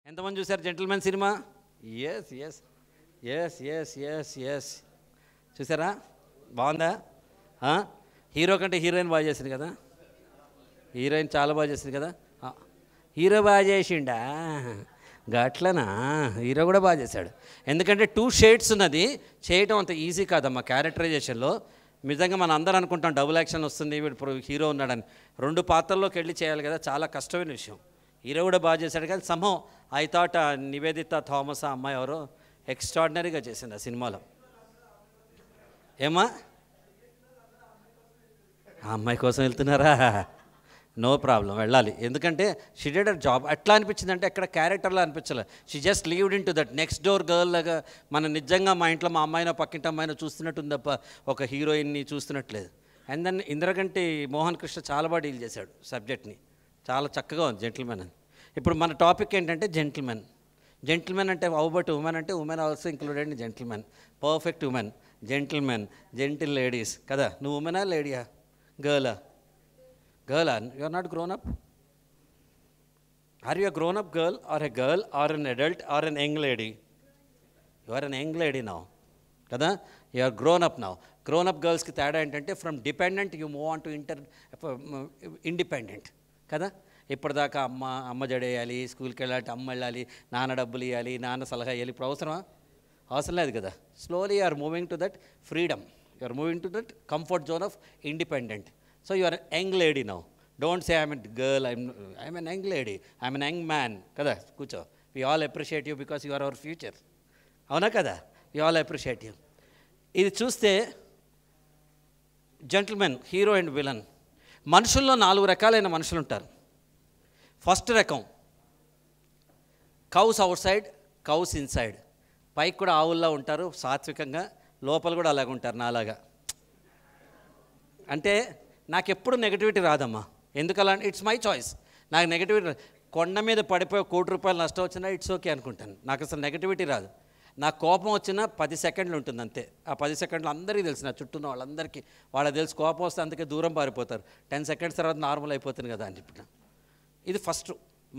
ఎంతమంది చూశారు జెంటిల్మెన్ సినిమా? Yes yes yes yes yes yes చూసారా? బాగుందా? హీరో కంటే హీరోయిన్ బాగా చేసింది కదా. హీరోయిన్ చాలా బాగా చేసింది కదా. హీరో బాగా చేసిండా? గట్లనా? హీరో కూడా బాగా చేశాడు. ఎందుకంటే 2 షేడ్స్ ఉన్నది, చేయటం అంత ఈజీ కాదమ్మా క్యారెక్టరైజేషన్లో. నిజంగా మనం అందరూ అనుకుంటాం డబుల్ యాక్షన్ వస్తుంది, ఇప్పుడు హీరో ఉన్నాడని. 2 పాత్రల్లోకి వెళ్ళి చేయాలి కదా, చాలా కష్టమైన విషయం. హీరో కూడా బాగా చేశాడు. కానీ somehow I thought Nivedita Thomas ఆ అమ్మాయి ఎవరో ఎక్స్ట్రాడినరీగా చేసింది ఆ సినిమాలో. ఏమా ఆ అమ్మాయి కోసం వెళ్తున్నారా? నో ప్రాబ్లం, వెళ్ళాలి. ఎందుకంటే షీ డిడ్ హర్ జాబ్. ఎట్లా అనిపించింది అంటే ఎక్కడ క్యారెక్టర్లో అనిపించలే. She just lived in to that next door girl లాగా. మనం నిజంగా మా ఇంట్లో మా అమ్మాయినో పక్కింటి అమ్మాయినో చూస్తున్నట్టుంది తప్ప ఒక హీరోయిన్ని చూస్తున్నట్లేదు. అండ్ దెన్ ఇంద్రగంటి మోహన్ కృష్ణ చాలా బాగా డీల్ చేశాడు సబ్జెక్ట్ని, చాలా చక్కగా ఉంది జెంటిల్మెన్ అని. ఇప్పుడు మన టాపిక్ ఏంటంటే జెంటిల్మెన్. జెంటిల్మెన్ అంటే హౌ బట్ ఉమెన్ అంటే women also included in gentleman. Perfect women, gentleman, gentle ladies కదా. నువ్వు ఉమెనా లేడీయా? గర్లా? Girl, you are not grown up? Are you a grown up girl or a girl or an adult or an young lady? You are an young lady now. Kada? You are grown up now. Grown up girls ki తేడా ఏంటంటే from dependent you move on to independent. కదా? ఇప్పటిదాకా అమ్మ జడేయాలి, స్కూల్కి వెళ్ళాలి, అమ్మ వెళ్ళాలి, నాన్న డబ్బులు ఇవ్వాలి, నాన్న సలహా ఇవ్వాలి. ఇప్పుడు అవసరమా? అవసరం లేదు కదా. Slowly you are moving to that freedom. You are moving to that comfort zone of independent. So you are a young lady now. Don't say I'm a girl, I'm an young lady, I'm an young man. Kada, కూర్చో. We all appreciate you because you are our future. అవునా కదా? We all appreciate you. ఇది చూస్తే gentlemen, hero and villain. మనుషుల్లో 4 రకాలైన మనుషులు ఉంటారు. First రకం cows out side, cows inside. పైకి కూడా ఆవుల్లో ఉంటారు సాత్వికంగా, లోపల కూడా అలాగ ఉంటారు నాలాగా. అంటే నాకు ఎప్పుడు నెగటివిటీ రాదమ్మా. ఎందుకలా? It's my choice. నాకు నెగటివిటీ కొండ మీద పడిపోయి ₹1 కోటి నష్టం వచ్చినా ఇట్స్ ఓకే అనుకుంటాను. నాకు అసలు నెగటివిటీ రాదు. నాకు కోపం వచ్చినా 10 సెకండ్లు ఉంటుంది అంతే. ఆ 10 సెకండ్లు అందరికీ తెలుసు, నా చుట్టూ ఉన్న వాళ్ళందరికీ. వాళ్ళకి తెలుసు కోపం వస్తే అందుకే దూరం పారిపోతారు. 10 సెకండ్స్ తర్వాత నార్మల్ అయిపోతుంది కదా అని చెప్పిన. ఇది ఫస్ట్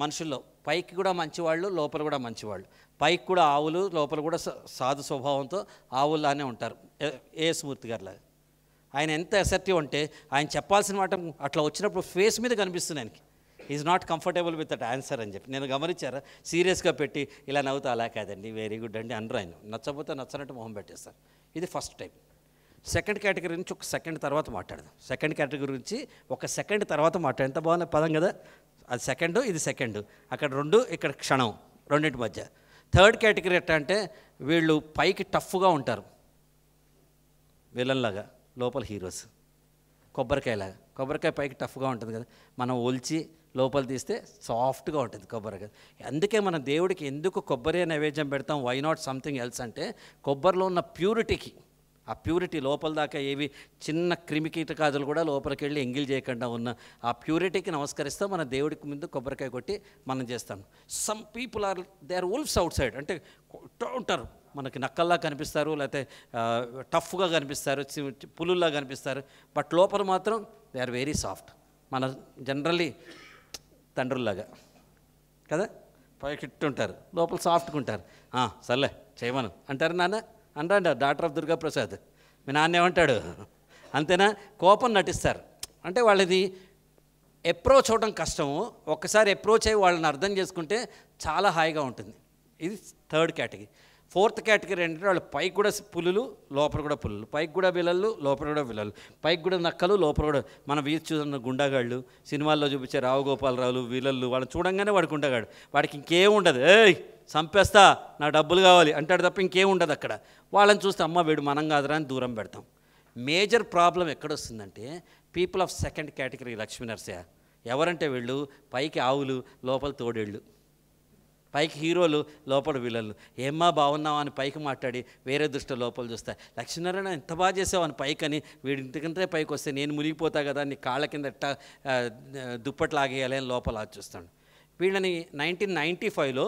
మనుషుల్లో. పైకి కూడా మంచివాళ్ళు, లోపల కూడా మంచివాళ్ళు. పైకి కూడా ఆవులు, లోపల కూడా సాధు స్వభావంతో ఆవుల్లానే ఉంటారు. ఏఎస్మూర్తి గారిలాగా. ఆయన ఎంత అసర్టివ్ అంటే ఆయన చెప్పాల్సిన మాట అట్లా వచ్చినప్పుడు ఫేస్ మీద కనిపిస్తుంది ఆయనకి. Is not comfortable with that answer అని చెప్పి. నేను గమనించారా? సీరియస్గా పెట్టి ఇలా నవ్వుతా, అలా కాదండి, వెరీ గుడ్ అండి అనరు ఆయన. నచ్చకపోతే నచ్చనట్టు మొహం పెట్టేస్తారు. ఇది ఫస్ట్ టైప్. సెకండ్ కేటగిరీ నుంచి ఒక సెకండ్ తర్వాత మాట్లాడదాం. సెకండ్ కేటగిరీ గురించి ఒక సెకండ్ తర్వాత మాట్లాడు. ఎంత బాగుంది పదం కదా. అది సెకండు, ఇది సెకండు. అక్కడ 2, ఇక్కడ క్షణం, రెండింటి మధ్య. థర్డ్ కేటగిరీ ఎట్లా అంటే వీళ్ళు పైకి టఫ్గా ఉంటారు, విలన్లాగా, లోపల హీరోస్. కొబ్బరికాయలాగా. కొబ్బరికాయ పైకి టఫ్గా ఉంటుంది కదా, మనం ఒలిచి లోపల తీస్తే సాఫ్ట్గా ఉంటుంది కొబ్బరికాయ. అందుకే మన దేవుడికి ఎందుకు కొబ్బరి నైవేద్యం పెడతాం, వై నాట్ సంథింగ్ ఎల్స్ అంటే కొబ్బరిలో ఉన్న ప్యూరిటీకి, ఆ ప్యూరిటీ లోపల దాకా ఏవి చిన్న క్రిమికీటకాదులు కూడా లోపలికి వెళ్ళి ఎంగిల్ చేయకుండా ఉన్న ఆ ప్యూరిటీకి నమస్కరిస్తూ మన దేవుడికి ముందు కొబ్బరికాయ కొట్టి మనం చేస్తాం. Some people are they are wolves outside. అంటే ఉంటారు, మనకి నక్కల్లా కనిపిస్తారు, లేకపోతే టఫ్గా కనిపిస్తారు, పులుల్లా కనిపిస్తారు. బట్ లోపల మాత్రం దే ఆర్ వెరీ సాఫ్ట్. మన జనరల్లీ తండ్రుల్లాగా కదా, పైకి ఇట్టుంటారు, లోపల సాఫ్ట్గా ఉంటారు. సర్లే చేయమను అంటారు నాన్న, అంటాడు డాక్టర్ ఆఫ్ దుర్గాప్రసాద్. మీ నాన్న ఏమంటాడు? అంతేనా? కోపం నటిస్తారు. అంటే వాళ్ళది అప్రోచ్ అవ్వడం కష్టము. ఒక్కసారి అప్రోచ్ అయ్యి వాళ్ళని అర్థం చేసుకుంటే చాలా హాయిగా ఉంటుంది. ఇది థర్డ్ కేటగిరీ. ఫోర్త్ కేటగిరీ ఏంటంటే వాళ్ళు పైకి కూడా పులులు, లోపల కూడా పులులు. పైకి కూడా విలళ్ళు, లోపల కూడా విలళ్ళు. పైకి కూడా నక్కలు, లోపల కూడా మన వీధి చూసిన గుండాగాళ్ళు, సినిమాల్లో చూపించే రావు గోపాలరావులు, విలళ్ళు. వాళ్ళని చూడంగానే వాడికి గుండాగాడు, వాడికి ఇంకేం ఉండదు. ఏయ్ చంపేస్తా, నా డబ్బులు కావాలి అంటాడు తప్ప ఇంకేం ఉండదు అక్కడ. వాళ్ళని చూస్తే అమ్మ వీడు మనం కాదురా అని దూరం పెడతాం. మేజర్ ప్రాబ్లం ఎక్కడొస్తుందంటే people of second category Lakshminarasaiah. ఎవరంటే వీళ్ళు పైకి ఆవులు, లోపల తోడేళ్ళు. పైకి హీరోలు, లోపల విలన్లు. ఏమ్మా బాగున్నావా అని పైకి మాట్లాడి వేరే దృష్టిలో లోపల చూస్తా. లక్ష్మీనారాయణ ఎంత బాగా చేసావు అని పైకని, వీడి ఇంటికంటే పైకి వస్తే నేను మునిగిపోతా కదా, నీ కాళ్ళ కింద ఎట్టా దుప్పట్లు లాగేయాలి అని లోపల చూస్తాడు. వీళ్ళని 1995లో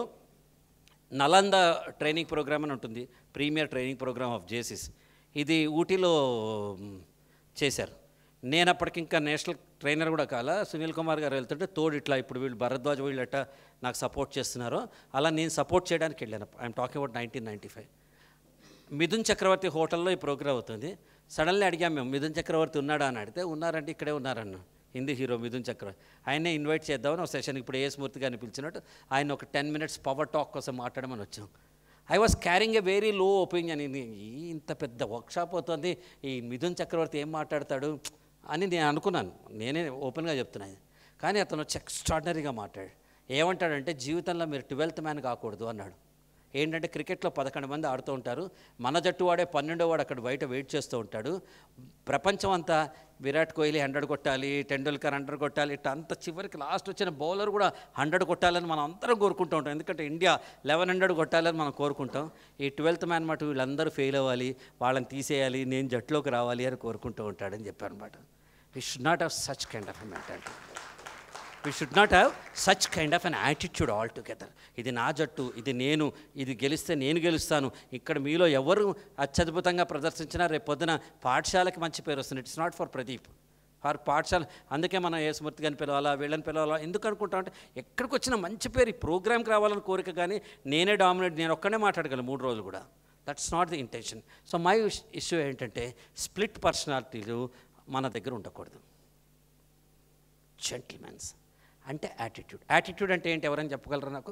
నలంద ట్రైనింగ్ ప్రోగ్రామ్ అని ఉంటుంది, premier training program of Jaycees. ఇది ఊటీలో చేశారు. నేను అప్పటికి ఇంకా నేషనల్ ట్రైనర్ కూడా కాల. సునీల్ కుమార్ గారు వెళ్తుంటే తోడు ఇట్లా, ఇప్పుడు వీళ్ళు భరద్వాజ్ వీళ్ళు అట్ట నాకు సపోర్ట్ చేస్తున్నారో అలా నేను సపోర్ట్ చేయడానికి వెళ్ళాను. I'm talking about 1995. మిథున్ చక్రవర్తి హోటల్లో ఈ ప్రోగ్రామ్ అవుతుంది. సడన్లీ అడిగాం మేము, మిథున్ చక్రవర్తి ఉన్నాడా అని అడిగితే ఉన్నారంటే ఇక్కడే ఉన్నారన్న, హిందీ హీరో మిథున్ చక్రవర్తి. ఆయనే ఇన్వైట్ చేద్దామని ఒక సెషన్, ఇప్పుడు ఏఎస్ మూర్తి గారిని పిలిచినట్టు ఆయన ఒక 10 minutes పవర్ టాక్ కోసం మాట్లాడమని వచ్చాం. I was carrying a very low opinion. ఇంత పెద్ద వర్క్షాప్ అవుతుంది, ఈ మిథున్ చక్రవర్తి ఏం మాట్లాడతాడు అని నేను అనుకున్నాను. నేనే ఓపెన్గా చెప్తున్నాను. కానీ అతను వచ్చి ఎక్స్ట్రాడినరీగా మాట్లాడాడు. ఏమంటాడంటే, జీవితంలో మీరు 12th మ్యాన్ కాకూడదు అన్నాడు. ఏంటంటే క్రికెట్లో 11 మంది ఆడుతూ ఉంటారు, మన జట్టు వాడే 12వ వాడు అక్కడ బయట వెయిట్ చేస్తూ ఉంటాడు. ప్రపంచం అంతా విరాట్ కోహ్లీ 100 కొట్టాలి, టెండూల్కర్ 100 కొట్టాలి, ఇట్లా అంత చివరికి లాస్ట్ వచ్చిన బౌలర్ కూడా 100 కొట్టాలని మనం అందరం కోరుకుంటూ ఉంటాం. ఎందుకంటే ఇండియా 1100 కొట్టాలని మనం కోరుకుంటాం. ఈ 12th మ్యాన్ మాట వీళ్ళందరూ ఫెయిల్ అవ్వాలి, వాళ్ళని తీసేయాలి, నేను జట్టులోకి రావాలి అని కోరుకుంటూ ఉంటాడని చెప్పాను అనమాట. We should not have such kind of a mentality. We should not have such kind of an attitude all together. ఇది నా జట్టు, ఇది నేను, ఇది గెలిస్తే నేను గెలుస్తాను. ఇక్కడ మీలో ఎవరు అత్యద్భుతంగా ప్రదర్శించినా రేపు పొద్దున పాఠశాలకి మంచి పేరు వస్తుంది. It's not for Pradeep, for పాఠశాల. అందుకే మనం ఏసుమూర్తి గారిని పిలవాలా, వీళ్ళని పిలవాలా ఎందుకు అనుకుంటామంటే, ఎక్కడికి వచ్చిన మంచి పేరు ఈ ప్రోగ్రామ్కి రావాలని కోరిక. కానీ నేనే డామినేట్, నేను ఒక్కనే మాట్లాడగలను 3 రోజులు కూడా. That's not the intention. So my issue ఏంటంటే, స్ప్లిట్ పర్సనాలిటీలు మన దగ్గర ఉండకూడదు. జెంటిల్మెన్స్ అంటే యాటిట్యూడ్. యాటిట్యూడ్ అంటే ఏంటి, ఎవరైనా చెప్పగలరా నాకు?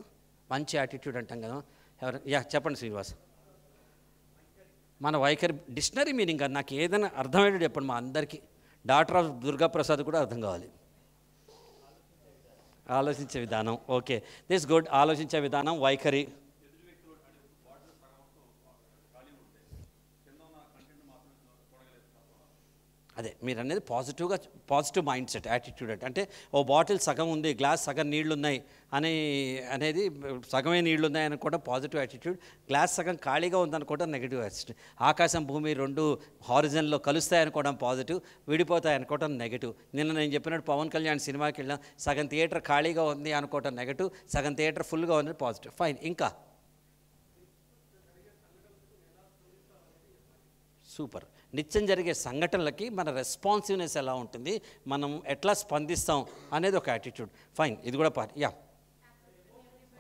మంచి యాటిట్యూడ్ అంటాం కదా, ఎవరైనా చెప్పండి శ్రీనివాస్. మన వైఖరి డిక్షనరీ మీనింగ్ కాదు, నాకు ఏదైనా అర్థమయ్యేది చెప్పండి. మా అందరికీ డాక్టర్ ఆఫ్ దుర్గాప్రసాద్ కూడా అర్థం కావాలి. ఆలోచించే విధానం, ఓకే, దిస్ గుడ్. ఆలోచించే విధానం, వైఖరి. అదే మీరు అనేది పాజిటివ్గా, పాజిటివ్ మైండ్ సెట్, యాటిట్యూడ్ అంటే ఓ బాటిల్ సగం ఉంది, గ్లాస్ సగం నీళ్లు ఉన్నాయి అనేది సగమే నీళ్లు ఉన్నాయి అనుకోవడం పాజిటివ్ యాటిట్యూడ్. గ్లాస్ సగం ఖాళీగా ఉందనుకోవడం నెగిటివ్ యాటిట్యూడ్. ఆకాశం భూమి 2 హారిజన్లో కలుస్తాయి అనుకోవడం పాజిటివ్, విడిపోతాయి అనుకోవడం నెగిటివ్. నిన్న నేను చెప్పినట్టు పవన్ కళ్యాణ్ సినిమాకి వెళ్ళాం, సగం థియేటర్ ఖాళీగా ఉంది అనుకోవడం నెగిటివ్, సగం థియేటర్ ఫుల్గా ఉంది పాజిటివ్. ఫైన్. ఇంకా సూపర్. నిత్యం జరిగే సంఘటనలకి మన రెస్పాన్సివ్నెస్ ఎలా ఉంటుంది, మనం ఎట్లా స్పందిస్తాం అనేది ఒక యాటిట్యూడ్. ఫైన్, ఇది కూడా పార్ట్. యా,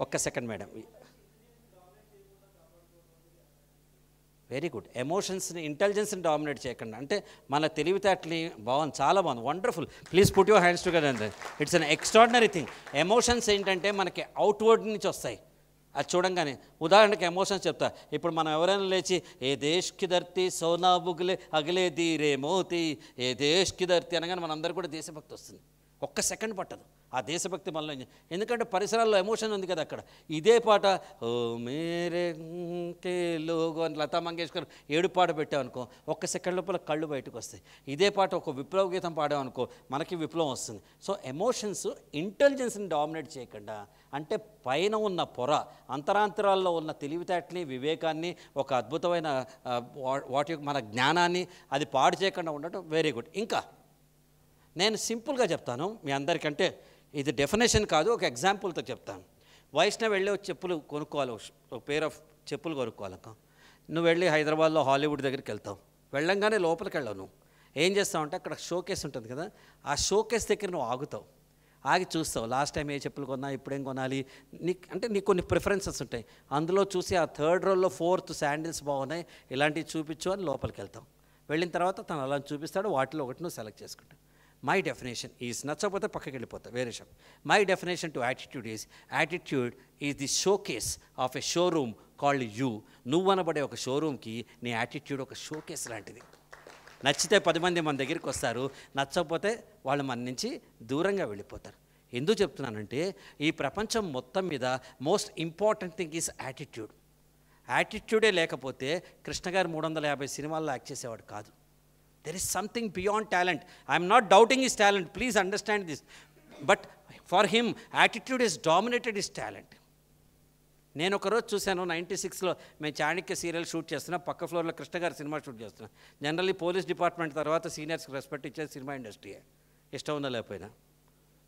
ఒక్క సెకండ్ మేడం. Very good. ఎమోషన్స్ని, ఇంటెలిజెన్స్ని డామినేట్ చేయకుండా, అంటే మన తెలివితేటని. బాగుంది, చాలా బాగుంది, wonderful. Please put your hands together and it's an extraordinary thing. Emotions ఏంటంటే మనకి అవుట్వర్డ్ నుంచి వస్తాయి. అది చూడంగానే, ఉదాహరణకి ఎమోషన్స్ చెప్తా. ఇప్పుడు మనం ఎవరైనా లేచి ఏ దేశ్కి ధర్తి సోనా బుగ్లే అగలే ధీరే మోతి, ఏ దేశ్కి ధర్తి అనగానే మనందరూ కూడా దేశభక్తి వస్తుంది. ఒక్క సెకండ్ పట్టదు ఆ దేశభక్తి మనలో. ఎందుకంటే పరిసరాల్లో ఎమోషన్ ఉంది కదా అక్కడ. ఇదే పాట ఓ మేరే కే లోగో అని లతా మంగేష్కర్ 7 పాట పెట్టామనుకో, ఒక్క సెకండ్ లోపల కళ్ళు బయటకు వస్తాయి. ఇదే పాట ఒక విప్లవ గీతం పాడామనుకో, మనకి విప్లవం వస్తుంది. సో ఎమోషన్స్ ఇంటెలిజెన్స్ని డామినేట్ చేయకుండా, అంటే పైన ఉన్న పొర, అంతరాంతరాల్లో ఉన్న తెలివితేటని, వివేకాన్ని, ఒక అద్భుతమైన వాటి మన జ్ఞానాన్ని అది పాడు చేయకుండా ఉండటం వెరీ గుడ్. ఇంకా నేను సింపుల్గా చెప్తాను మీ అందరికంటే, ఇది డెఫినేషన్ కాదు, ఒక ఎగ్జాంపుల్తో చెప్తాను. వైష్ణవ్ వెళ్ళి చెప్పులు కొనుక్కోవాలి, ఒక పేర్ ఆఫ్ చెప్పులు కొనుక్కోవాలక్క. నువ్వు వెళ్ళి హైదరాబాద్లో హాలీవుడ్ దగ్గరికి వెళ్తావు. వెళ్ళంగానే లోపలికి వెళ్ళవు. నువ్వు ఏం చేస్తావు అంటే, అక్కడ షోకేస్ ఉంటుంది కదా, ఆ షోకేస్ దగ్గర నువ్వు ఆగుతావు. ఆగి చూస్తావు, లాస్ట్ టైం ఏ చెప్పులు కొన్నా, ఇప్పుడేం కొనాలి, నీకు కొన్ని ప్రిఫరెన్సెస్ ఉంటాయి. అందులో చూసి ఆ 3rd రోలో 4th శాండిల్స్ బాగున్నాయి, ఇలాంటివి చూపించు అని లోపలికి వెళ్తాం. వెళ్ళిన తర్వాత తను అలా చూపిస్తాడు, వాటిలో ఒకటి నువ్వు సెలెక్ట్ చేసుకుంటావు. మై డెఫినేషన్ ఈజ్, నచ్చకపోతే పక్కకి వెళ్ళిపోతా, వేరే shop. My definition to attitude is the showcase of a showroom called you. నువ్వు అనబడే ఒక షోరూమ్కి నీ యాటిట్యూడ్ ఒక షోకేస్ లాంటిది. నచ్చితే 10 మంది మన దగ్గరికి వస్తారు, నచ్చకపోతే వాళ్ళు మన నుంచి దూరంగా వెళ్ళిపోతారు. ఎందుకు చెప్తున్నానంటే, ఈ ప్రపంచం మొత్తం మీద most important thing is attitude. యాటిట్యూడే లేకపోతే కృష్ణ గారు 350 సినిమాల్లో యాక్ట్ చేసేవాడు కాదు. There is something beyond talent. I am not doubting his talent. Please understand this. But for him, attitude has dominated his talent. నేను ఒకరోజు చూశాను, 96లో మేము చాణక్య సీరియల్ షూట్ చేస్తున్నాం, పక్క ఫ్లోర్లో కృష్ణ గారి సినిమా షూట్ చేస్తున్నాం. జనరల్లీ పోలీస్ డిపార్ట్మెంట్ తర్వాత సీనియర్స్కి రెస్పెక్ట్ ఇచ్చేది సినిమా ఇండస్ట్రీయే, ఇష్టం ఉందా లేకపోయినా.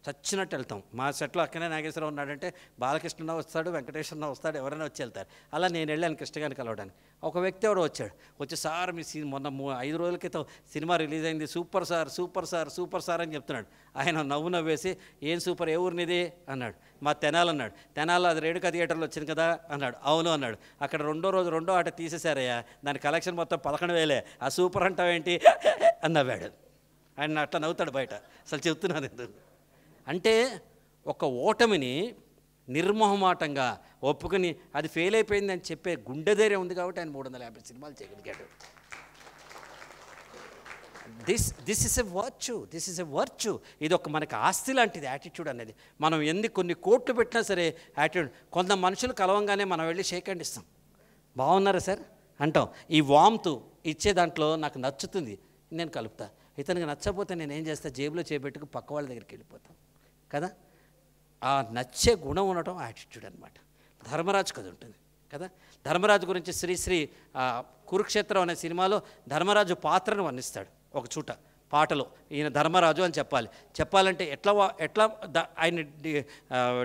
చచ్చినట్టు వెళ్తాం. మా సెట్లో అక్కనే నాగేశ్వరరావు ఉన్నాడంటే బాలకృష్ణ వస్తాడు, వెంకటేశ్వర వస్తాడు, ఎవరైనా వచ్చి వెళ్తారు. అలా నేను వెళ్ళాను కృష్ణ గారిని కలవడానికి. ఒక వ్యక్తి ఎవడో వచ్చాడు. వచ్చి సార్ మీ మొన్న 5 రోజుల క్రితం సినిమా రిలీజ్ అయింది, super sir super sir super sir అని చెప్తున్నాడు. ఆయన నవ్వేసి ఏం సూపర్, ఏ ఊరినిది అన్నాడు. మా తెనాలి అన్నాడు. తెనాల్లో అది రేణుకా థియేటర్లో వచ్చింది కదా అన్నాడు. అవును అన్నాడు. అక్కడ రెండో ఆట తీసేశారయ్యా, దాని కలెక్షన్ మొత్తం 11,000. ఆ సూపర్ అంటావేంటి అని నవ్వాడు. ఆయన అట్లా నవ్వుతాడు బయట. అసలు చెప్తున్నాను ఎందుకు అంటే, ఒక ఓటమిని నిర్మోహమాటంగా ఒప్పుకొని అది ఫెయిల్ అయిపోయింది అని చెప్పే గుండె ధైర్యం ఉంది కాబట్టి ఆయన 350 సినిమాలు చేయగలిగాడు. This is a virtue. ఇది ఒక మనకి ఆస్తి లాంటిది యాటిట్యూడ్ అనేది. మనం కొన్ని కోట్లు పెట్టినా సరే యాటిట్యూడ్. కొంత మనుషులు కలవంగానే మనం వెళ్ళి షేక్ హ్యాండ్ ఇస్తాం, బాగున్నారా సార్ అంటాం. ఈ వామ్తు ఇచ్చే దాంట్లో నాకు నచ్చుతుంది, నేను కలుపుతా. ఇతనికి నచ్చకపోతే నేను ఏం చేస్తా, జేబులో చేపెట్టుకు పక్క వాళ్ళ దగ్గరికి వెళ్ళిపోతాం కదా. ఆ నచ్చే గుణం ఉండటం యాటిట్యూడ్ అనమాట. ధర్మరాజు కథ ఉంటుంది కదా. ధర్మరాజు గురించి శ్రీశ్రీ కురుక్షేత్రం అనే సినిమాలో ధర్మరాజు పాత్రను వర్ణిస్తాడు ఒక చూట పాటలో. ఈయన ధర్మరాజు అని చెప్పాలంటే ఎట్లా ఆయన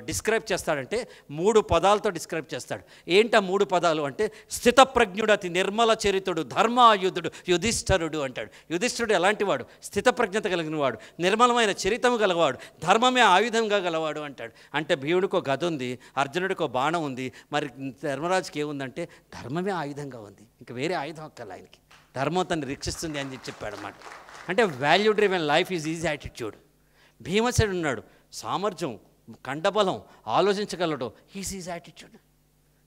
డిస్క్రైబ్ చేస్తాడంటే 3 పదాలతో డిస్క్రైబ్ చేస్తాడు. ఏంటి ఆ 3 పదాలు అంటే, స్థితప్రజ్ఞుడు, అతి నిర్మల చరితుడు, ధర్మాయుధుడు, యుధిష్ఠరుడు అంటాడు. యుధిష్ఠరుడు ఎలాంటి వాడు? స్థితప్రజ్ఞత కలిగిన వాడు, నిర్మలమైన చరితము గలవాడు, ధర్మమే ఆయుధంగా గలవాడు అంటాడు. అంటే భీముడికో గద ఉంది, అర్జునుడికో బాణం ఉంది, మరి ధర్మరాజుకి ఏముందంటే ధర్మమే ఆయుధంగా ఉంది. ఇంక వేరే ఆయుధం అక్కల ఆయనకి, ధర్మం తను రక్షిస్తుంది అని చెప్పాడు అన్నమాట. అంటే value driven life is attitude. భీమసేనుడు ఉన్నాడు, సామర్థ్యం, కండబలం, ఆలోచించగలడు, ఈజ్ యాటిట్యూడ్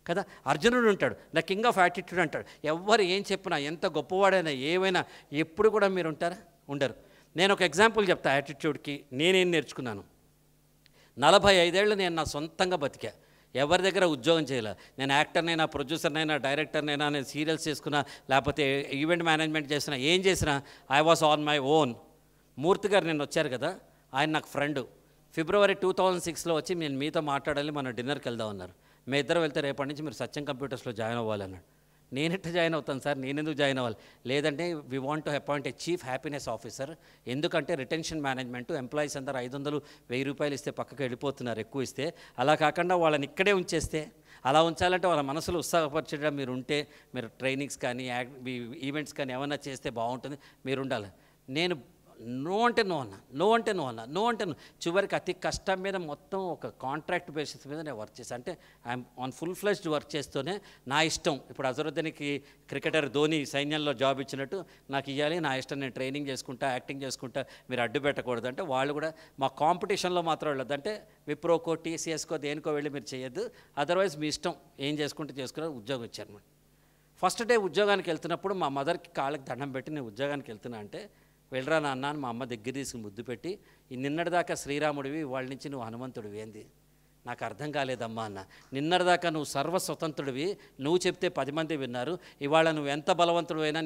కదా. అర్జునుడు ఉంటాడు, ద కింగ్ ఆఫ్ యాటిట్యూడ్ అంటాడు. ఎవరు ఏం చెప్పినా, ఎంత గొప్పవాడైనా, ఏమైనా, ఎప్పుడు కూడా మీరు ఉంటారా? ఉండరు. నేను ఒక ఎగ్జాంపుల్ చెప్తా యాటిట్యూడ్కి. నేనేం నేర్చుకున్నాను. 45 ఏళ్ళు నేను నా సొంతంగా బతికా. ఎవరి దగ్గర ఉద్యోగం చేయాలి. నేను యాక్టర్నైనా, ప్రొడ్యూసర్నైనా, డైరెక్టర్నైనా, నేను సీరియల్స్ చేసుకున్నా, లేకపోతే ఈవెంట్ మేనేజ్మెంట్ చేసినా, ఏం చేసినా I was on my own. Murthy garu నేను వచ్చారు కదా, ఆయన నాకు ఫ్రెండ్. ఫిబ్రవరి 2006లో వచ్చి నేను మీతో మాట్లాడాలి, మనం డిన్నర్కి వెళ్దాం అన్నారు. మీ ఇద్దరు వెళ్తే రేపటి నుంచి మీరు సత్యం కంప్యూటర్స్లో జాయిన్ అవ్వాలన్నాడు. నేను ఎట్లా జాయిన్ అవుతాను సార్, నేనెందుకు జాయిన్ అవ్వాలి? లేదంటే we want to appoint A chief happiness officer. ఎందుకంటే రిటెన్షన్ మేనేజ్మెంట్, ఎంప్లాయీస్ అందరూ 500, 1000 రూపాయలు ఇస్తే పక్కకు వెళ్ళిపోతున్నారు ఎక్కువ ఇస్తే. అలా కాకుండా వాళ్ళని ఇక్కడే ఉంచేస్తే, అలా ఉంచాలంటే వాళ్ళ మనసులో ఉత్సాహపరిచేటప్పుడు మీరు ఉంటే, మీరు ట్రైనింగ్స్ కానీ ఈవెంట్స్ కానీ ఏమైనా చేస్తే బాగుంటుంది, మీరు ఉండాలి. నేను నో అంటే నో అన్న. చివరికి అతి కష్టం మీద మొత్తం ఒక కాంట్రాక్ట్ బేసిస్ మీద నేను వర్క్ చేశాను. అంటే I'm on full fledged work చేస్తూనే నా ఇష్టం. ఇప్పుడు అజరుద్దీన్కి క్రికెటర్ ధోని సైన్యంలో జాబ్ ఇచ్చినట్టు నాకు ఇవ్వాలి, నా ఇష్టం, నేను ట్రైనింగ్ చేసుకుంటా, యాక్టింగ్ చేసుకుంటా, మీరు అడ్డు పెట్టకూడదు అంటే వాళ్ళు కూడా మా కాంపిటీషన్లో మాత్రం వెళ్ళదు. అంటే విప్రోకో, టీసీఎస్కో, దేనికో వెళ్ళి మీరు చేయొద్దు, అదర్వైజ్ మీ ఇష్టం, ఏం చేసుకుంటే చేసుకుని ఉద్యోగం ఇచ్చారు. ఫస్ట్ డే ఉద్యోగానికి వెళ్తున్నప్పుడు మా మదర్కి కాళ్ళకి దండం పెట్టి నేను ఉద్యోగానికి వెళ్తున్నా అంటే, వెళ్ళరా నాన్న అని మా అమ్మ దగ్గర తీసుకుని ముద్దు పెట్టి, నిన్నటిదాకా శ్రీరాముడివి, వాళ్ళ నుంచి నువ్వు హనుమంతుడివి ఏంది? నాకు అర్థం కాలేదమ్మా అన్న. నిన్నటిదాకా నువ్వు సర్వస్వతంత్రుడివి, నువ్వు చెప్తే 10 మంది విన్నారు. ఇవాళ నువ్వు ఎంత బలవంతుడు అయినా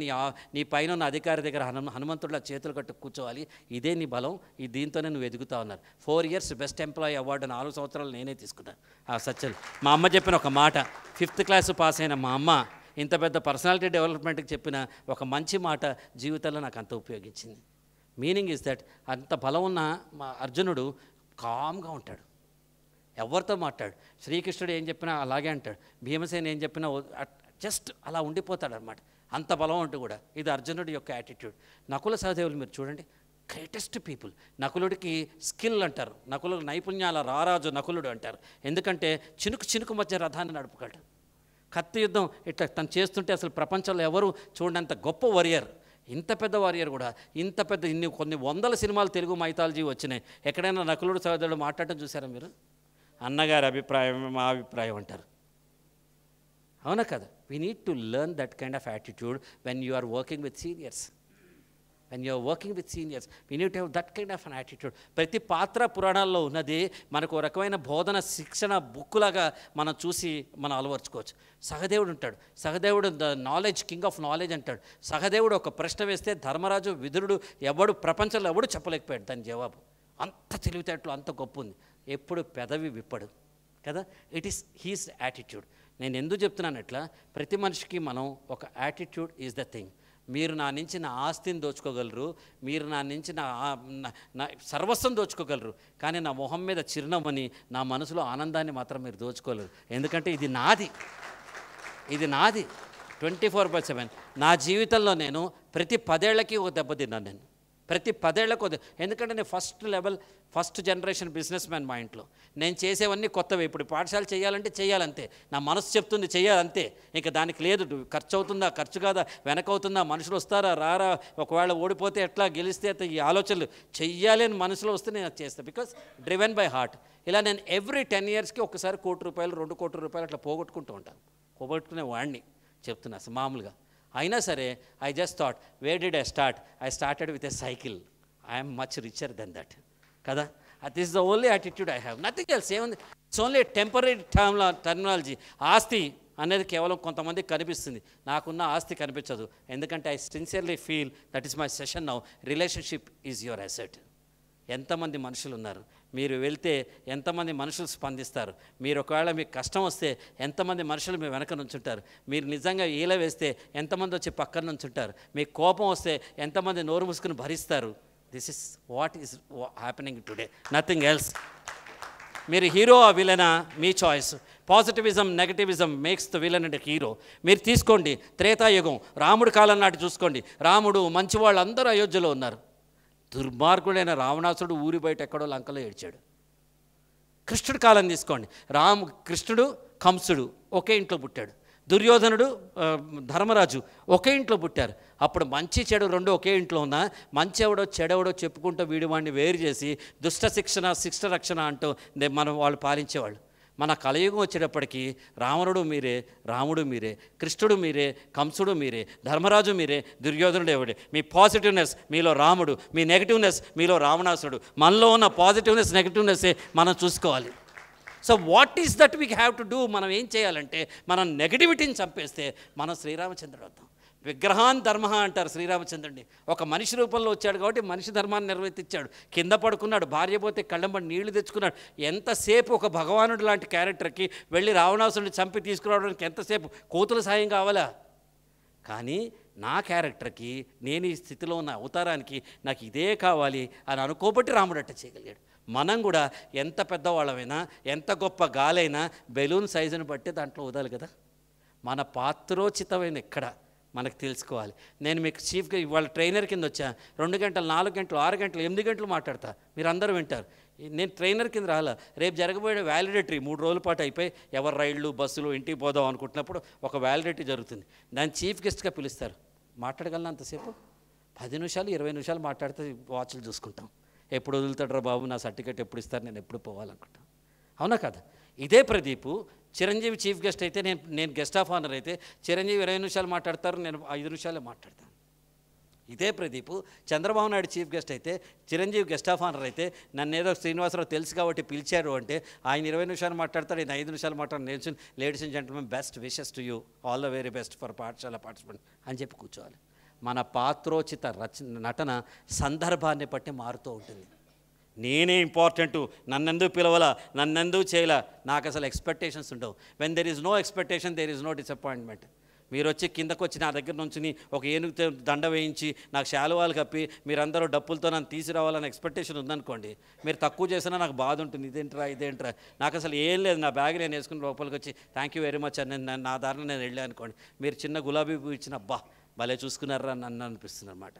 నీ పైన ఉన్న అధికారి దగ్గర హనుమంతుడిలా చేతులు కట్టు కూర్చోవాలి, ఇదే నీ బలం, దీంతోనే నువ్వు ఎదుగుతా ఉన్నారు. 4 years బెస్ట్ ఎంప్లాయీ అవార్డు 4 సంవత్సరాలు నేనే తీసుకున్నాను. ఆ సత్యం మా అమ్మ చెప్పిన ఒక మాట. 5th క్లాస్ పాస్ అయిన మా అమ్మ ఇంత పెద్ద పర్సనాలిటీ డెవలప్మెంట్కి చెప్పిన ఒక మంచి మాట జీవితంలో నాకు అంత ఉపయోగించింది. మీనింగ్ ఇస్ దట్ అంత బలం ఉన్న మా అర్జునుడు కామ్గా ఉంటాడు, ఎవరితో మాట్లాడు. శ్రీకృష్ణుడు ఏం చెప్పినా అలాగే అంటాడు, భీమసేన ఏం చెప్పినా జస్ట్ అలా ఉండిపోతాడు అనమాట. అంత బలం ఉంటూ కూడా. ఇది అర్జునుడి యొక్క యాటిట్యూడ్. నకుల సహదేవులు మీరు చూడండి, గ్రేటెస్ట్ పీపుల్. నకులుడికి స్కిల్ అంటారు, నకులు నైపుణ్యాల రారాజు నకులుడు అంటారు. ఎందుకంటే చినుకు మధ్య రథాన్ని నడుపుతాడు. కత్తి యుద్ధం ఇట్లా తను చేస్తుంటే అసలు ప్రపంచంలో ఎవరు చూడంత గొప్ప వారియర్. ఇంత పెద్ద వారియర్ కూడా, ఇంత పెద్ద కొన్ని 100 సినిమాలు తెలుగు మైథాలజీ వచ్చినాయి. ఎక్కడైనా నకులుడు సహోదరుడు మాట్లాడటం చూసారా మీరు? అన్నగారి అభిప్రాయం మా అభిప్రాయం అంటారు. అవునా కదా? We need to learn that kind of attitude when you are working with seniors. when you are working with seniors, we need to have that kind of an attitude. ప్రతి పాత్ర పురాణాల్లో ఉన్నది మనకు రకమైన బోధన శిక్షణ బుక్కులాగా మనం చూసి మనం అలవర్చుకోవచ్చు. సహదేవుడు ఉంటాడు, సహదేవుడు the knowledge, king of knowledge అంటాడు. సహదేవుడు ఒక ప్రశ్న వేస్తే ధర్మరాజు, విదురుడు, ప్రపంచంలో ఎవడు చెప్పలేకపోయాడు దాని జవాబు. అంత తెలివితేటలు, అంత గొప్ప ఉంది. ఎప్పుడు పెదవి విప్పడు కదా. It is he's attitude. నేను ఎందుకు చెప్తున్నాను ఎట్లా, ప్రతి మనిషికి మనం ఒక యాటిట్యూడ్ ఈజ్ ద థింగ్. మీరు నా నుంచి నా ఆస్తిని దోచుకోగలరు, మీరు నా నుంచి నా సర్వస్వం దోచుకోగలరు, కానీ నా మొహం మీద చిరునవ్వుని, నా మనసులో ఆనందాన్ని మాత్రం మీరు దోచుకోలేరు. ఎందుకంటే ఇది నాది 24/7. నా జీవితంలో నేను ప్రతి 10 ఏళ్ళకి ఒక దెబ్బతిన్నాను. నేను ప్రతి 10 ఏళ్ళకు ఎందుకంటే నేను ఫస్ట్ జనరేషన్ బిజినెస్ మ్యాన్ మా ఇంట్లో. నేను చేసేవన్నీ కొత్తవి. ఇప్పుడు పాఠశాల చేయాలంటే చేయాలంతే, నా మనసు చెప్తుంది చేయాలంతే. ఇంకా దానికి లేదు ఖర్చు అవుతుందా ఖర్చు కాదా, వెనక అవుతుందా, మనుషులు వస్తారా రారా, ఒకవేళ ఓడిపోతే ఎట్లా, గెలిస్తే ఈ ఆలోచనలు చెయ్యాలి అని మనసులో వస్తే నేను చేస్తాను. Because driven by heart. ఇలా నేను ఎవ్రీ 10 ఇయర్స్కి ఒకసారి ₹1 కోటి 2 కోట్ల రూపాయలు అట్లా పోగొట్టుకుంటూ ఉంటాను. పోగొట్టుకునే వాడిని చెప్తున్నా మామూలుగా. అయినా సరే I just thought, where did I start? I started with a cycle. I'm much richer than that కదా. This is the only attitude I have, nothing else. ఏముంది, ఇట్స్ ఓన్లీ టెంపరీ టర్మినాలజీ. ఆస్తి అనేది కేవలం కొంతమందికి కనిపిస్తుంది, నాకున్న ఆస్తి కనిపించదు. ఎందుకంటే I sincerely feel that is my session now, relationship is your asset. ఎంతమంది మనుషులు ఉన్నారు, మీరు వెళ్తే ఎంతమంది మనుషులు స్పందిస్తారు, మీరు ఒకవేళ మీకు కష్టం వస్తే ఎంతమంది మనుషులు మీ వెనక నుంచుంటారు, మీరు నిజంగా ఈల వేస్తే ఎంతమంది వచ్చి పక్కన నుంచుంటారు, మీకు కోపం వస్తే ఎంతమంది నోరు మూసుకుని భరిస్తారు. This is what is happening today, nothing else. మీరు హీరో ఆ విలనా మీ choice. Positivism negativism makes the villain and hero. మీరు తీసుకోండి త్రేతాయుగం, రాముడి కాలం నాటి చూసుకోండి. రాముడు మంచి వాళ్ళు అందరూ అయోధ్యలో ఉన్నారు. దుర్మార్గుడైన రావణాసుడు ఊరి బయట ఎక్కడో లంకలో ఏడ్చాడు. కృష్ణుడి కాలం తీసుకోండి, కృష్ణుడు కంసుడు ఒకే ఇంట్లో పుట్టాడు. దుర్యోధనుడు ధర్మరాజు ఒకే ఇంట్లో పుట్టారు. అప్పుడు మంచి చెడు రెండు ఒకే ఇంట్లో ఉన్నా మంచి ఎవడో చెడెవడో చెప్పుకుంటూ వీడి వాడిని వేరు చేసి దుష్ట శిక్షణ శిష్ట రక్షణ అంటూ మనం వాళ్ళు పాలించేవాళ్ళు. మన కలియుగం వచ్చేటప్పటికి రావణుడు మీరే, రాముడు మీరే, కృష్ణుడు మీరే, కంసుడు మీరే, ధర్మరాజు మీరే, దుర్యోధనుడు ఎవడే. మీ పాజిటివ్నెస్ మీలో రాముడు, మీ నెగిటివ్నెస్ మీలో రావణాసుడు. మనలో ఉన్న పాజిటివ్నెస్ నెగిటివ్నెస్సే మనం చూసుకోవాలి. So what is that we have to do? మనం ఏం చేయాలంటే మనం నెగిటివిటీని చంపేస్తే మనం శ్రీరామచంద్రుడు అవుతాం. విగ్రహాన్ ధర్మ అంటారు శ్రీరామచంద్రుడిని. ఒక మనిషి రూపంలో వచ్చాడు కాబట్టి మనిషి ధర్మాన్ని నిర్వర్తించాడు. కింద పడుకున్నాడు, భార్య పోతే కళ్ళంబడి నీళ్లు తెచ్చుకున్నాడు. ఎంతసేపు ఒక భగవానుడు లాంటి క్యారెక్టర్కి వెళ్ళి రావణాసుడిని చంపి తీసుకురావడానికి ఎంతసేపు కోతుల సాయం కావాలా? కానీ నా క్యారెక్టర్కి, నేను ఈ స్థితిలో ఉన్న అవతారానికి నాకు ఇదే కావాలి అని అనుకోబట్టి రాముడు అట్ట చేయగలిగాడు. మనం కూడా ఎంత పెద్దవాళ్ళమైనా, ఎంత గొప్ప గాలైనా బెలూన్ సైజుని బట్టి దాంట్లో వదాలి కదా. మన పాత్రోచితమైన ఎక్కడ మనకు తెలుసుకోవాలి. నేను మీకు చీఫ్గా ఇవాళ ట్రైనర్ కింద వచ్చా. 2 గంటలు 4 గంటలు 6 గంటలు 8 గంటలు మాట్లాడతా, మీరు అందరూ వింటారు. నేను ట్రైనర్ కింద రాలా. రేపు జరగబోయే వ్యాలిడేటరీ 3 రోజుల పాటు అయిపోయి ఎవరు రైళ్ళు బస్సులు ఇంటికి పోదాం అనుకుంటున్నప్పుడు ఒక వ్యాలిడేటరీ జరుగుతుంది. దాన్ని చీఫ్ గెస్ట్గా పిలుస్తారు. మాట్లాడగలను అంతసేపు? 10 నిమిషాలు 20 నిమిషాలు మాట్లాడితే వాచ్లు చూసుకుంటాం. ఎప్పుడు వదులుతాడరా బాబు, నా సర్టిఫికేట్ ఎప్పుడు ఇస్తారు, నేను ఎప్పుడు పోవాలనుకుంటాను. అవునా కదా? ఇదే ప్రదీపు చిరంజీవి చీఫ్ గెస్ట్ అయితే, నేను గెస్ట్ ఆఫ్ ఆనర్ అయితే చిరంజీవి 20 నిమిషాలు మాట్లాడతారు, నేను 5 నిమిషాలే మాట్లాడతాను. ఇదే ప్రదీపు చంద్రబాబు నాయుడు చీఫ్ గెస్ట్ అయితే, చిరంజీవి గెస్ట్ ఆఫ్ ఆనర్ అయితే, నన్ను ఏదో శ్రీనివాసరావు తెలుసు కాబట్టి పిలిచారు అంటే ఆయన 20 నిమిషాలు మాట్లాడతాడు, నేను 5 నిమిషాలు మాట్లాడను. Ladies and gentleman, best wishes to you, all the very best for పాఠశాల పార్టిసిపెంట్ అని చెప్పి కూర్చోవాలి. మన పాత్రోచిత నటన సందర్భాన్ని బట్టి మారుతూ ఉంటుంది. నేనే ఇంపార్టెంటు, నన్నెందుకు పిలవాలా, నన్నెందుకు చేయాలా, నాకు అసలు ఎక్స్పెక్టేషన్స్ ఉండవు. When there is no expectation there is no disappointment. మీరు వచ్చి కిందకు వచ్చి నా దగ్గర నుంచి ఒక ఏనుగు దండ వేయించి నాకు శాలువాలు కప్పి మీరందరూ డప్పులతో నన్ను తీసుకురావాలని ఎక్స్పెక్టేషన్ ఉందనుకోండి, మీరు తక్కువ చేసినా నాకు బాధ ఉంటుంది. ఇదేంట్రా నాకు అసలు ఏం లేదు, నా బ్యాగ్ నేను వేసుకుని లోపలికి వచ్చి థ్యాంక్ యూ వెరీ మచ్ అని నా దారిలో నేను వెళ్ళాను అనుకోండి, మీరు చిన్న గులాబీ పువ్వు ఇచ్చిన అబ్బా భలే చూసుకున్నారా నన్ను అనిపిస్తుంది అనమాట.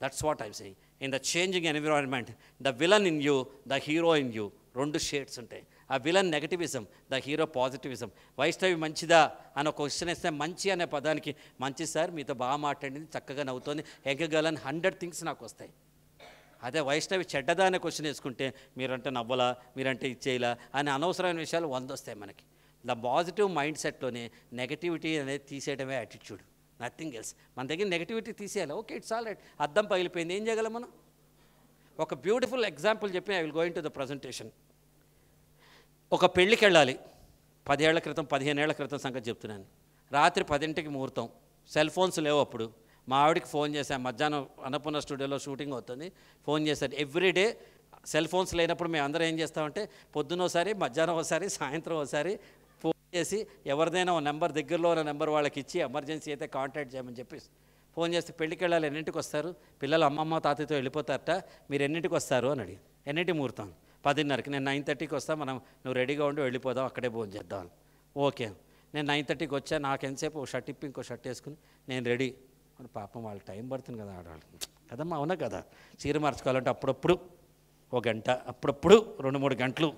That's what I'm saying. In the changing environment, the villain in you, the hero in you, 2 shades ఉంటాయి. ఆ villain negativism, the hero positivism. Vaishnavi మంచిదా అని ఒక క్వశ్చన్ ఇస్తే మంచి అనే పదానికి మంచి సార్, మీతో బాగా మాట్లాడింది, చక్కగా నవ్వుతోంది, ఎంకగలని 100 థింగ్స్ నాకు వస్తాయి. అదే వైష్ణవి చెడ్డదా అనే క్వశ్చన్ వేసుకుంటే మీరంటే నవ్వలా, మీరంటే ఇచ్చేయలా అని అనవసరమైన విషయాలు 100 వస్తాయి మనకి. ద పాజిటివ్ మైండ్ సెట్లోనే నెగటివిటీ అనేది తీసేయడమే యాటిట్యూడ్, నథింగ్ ఎల్స్. మన దగ్గర నెగటివిటీ తీసేయాలి. Okay, it's all right. అద్దం పగిలిపోయింది, ఏం చేయగలం మనం? ఒక బ్యూటిఫుల్ ఎగ్జాంపుల్ చెప్పి I will going to the presentation. ఒక పెళ్ళికి వెళ్ళాలి. 10 ఏళ్ల క్రితం 15 ఏళ్ల క్రితం సంగతి చెప్తున్నాను. రాత్రి 10ంటికి ముహూర్తం, సెల్ ఫోన్స్ లేవు అప్పుడు. మా ఆవిడకి ఫోన్ చేశాను, మధ్యాహ్నం అన్నపూర్ణ స్టూడియోలో షూటింగ్ అవుతుంది, ఫోన్ చేశాను. ఎవ్రీడే సెల్ ఫోన్స్ లేనప్పుడు మేము అందరం ఏం చేస్తామంటే పొద్దున ఒకసారి, మధ్యాహ్నం ఒకసారి, సాయంత్రం ఒకసారి ఫోన్ చేసి ఎవరిదైనా ఒక నెంబర్ దగ్గరలో ఉన్న నెంబర్ వాళ్ళకి ఇచ్చి ఎమర్జెన్సీ అయితే కాంటాక్ట్ చేయమని చెప్పి ఫోన్ చేస్తే పెళ్ళికి వెళ్ళాలి, ఎన్నింటికి వస్తారు, పిల్లలు అమ్మమ్మ తాతయ్యతో వెళ్ళిపోతారట, మీరు ఎన్నింటికి వస్తారు అని అడిగి, ఎన్నింటి ముహూర్తం, 10:30కి, నేను 9:30కి వస్తా, నువ్వు రెడీగా ఉండి వెళ్ళిపోదాం, అక్కడే భోజనం చేద్దాం. ఓకే, నేను 9:30కి వచ్చా, నాకు ఎంతసేపు ఒక షర్ట్ ఇప్పి ఇంకో షర్ట్ వేసుకుని నేను రెడీ. పాపం వాళ్ళు టైం పడుతుంది కదా ఆడవాళ్ళు కదమ్మా, అవునా కదా, చీర మార్చుకోవాలంటే అప్పుడప్పుడు ఒక గంట, అప్పుడప్పుడు 2-3 గంటలు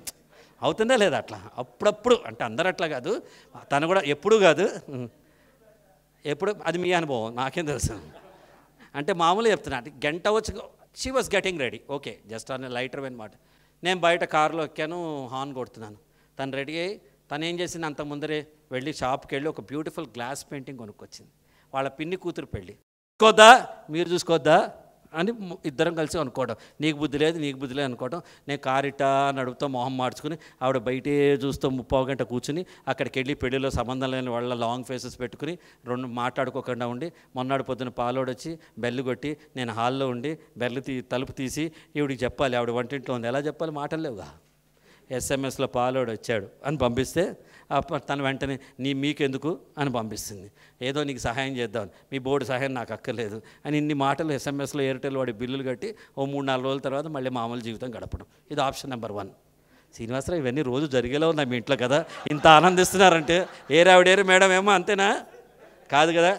అవుతుందా లేదా, అట్లా అప్పుడప్పుడు అంటే అందరు అట్లా కాదు, తను కూడా ఎప్పుడు కాదు, ఎప్పుడు, అది మీ అనుభవం నాకేం తెలుసు. అంటే మామూలుగా చెప్తున్నా, అంటే గంట వచ్చి she was getting ready, okay just on lighter అనమాట. నేను బయట కారులో ఎక్కాను, హార్న్ కొడుతున్నాను, తను రెడీ అయ్యి తను ఏం చేసింది, అంత ముందరే వెళ్ళి షాప్కి వెళ్ళి ఒక బ్యూటిఫుల్ గ్లాస్ పెయింటింగ్ కొనుక్కొచ్చింది. వాళ్ళ పిన్ని కూతురు పెళ్ళి, చూసుకోద్దా మీరు చూసుకోద్దా అని ఇద్దరం కలిసి అనుకోవడం, నీకు బుద్ధి లేదు నీకు బుద్ధి లేదు అనుకోవడం. నేను కారిటా నడుపుతూ మొహం మార్చుకుని ఆవిడ బయటే చూస్తూ 30 గంట కూర్చుని అక్కడికి వెళ్ళి పెళ్ళిలో సంబంధం లేని వాళ్ళ లాంగ్ ఫేసెస్ పెట్టుకుని 2 మాట్లాడుకోకుండా ఉండి, మొన్నటి పొద్దున పాలోడొచ్చి బెల్లు కొట్టి నేను హాల్లో ఉండి తలుపు తీసి ఈవిడికి చెప్పాలి, ఆవిడ వంటింట్లో ఉంది, ఎలా చెప్పాలి, మాటలు లేవుగా. ఎస్ఎంఎస్లో పాలోడు వచ్చాడు అని పంపిస్తే తను వెంటనే మీకెందుకు అని పంపిస్తుంది, ఏదో నీకు సహాయం చేద్దాం, మీ బోర్డు సహాయం నాకు అక్కర్లేదు అని ఇన్ని మాటలు ఎస్ఎంఎస్లో ఎయిర్టెల్ వాడి బిల్లులు కట్టి ఓ 3-4 రోజుల తర్వాత మళ్ళీ మామూలు జీవితం గడపడం. ఇది ఆప్షన్ నెంబర్ 1. శ్రీనివాసరావు ఇవన్నీ రోజు జరిగేలా ఉన్నాయి మీ ఇంట్లో కదా, ఇంత ఆనందిస్తున్నారంటే ఏరావిడేరు మేడం ఏమో అంతేనా, కాదు కదా,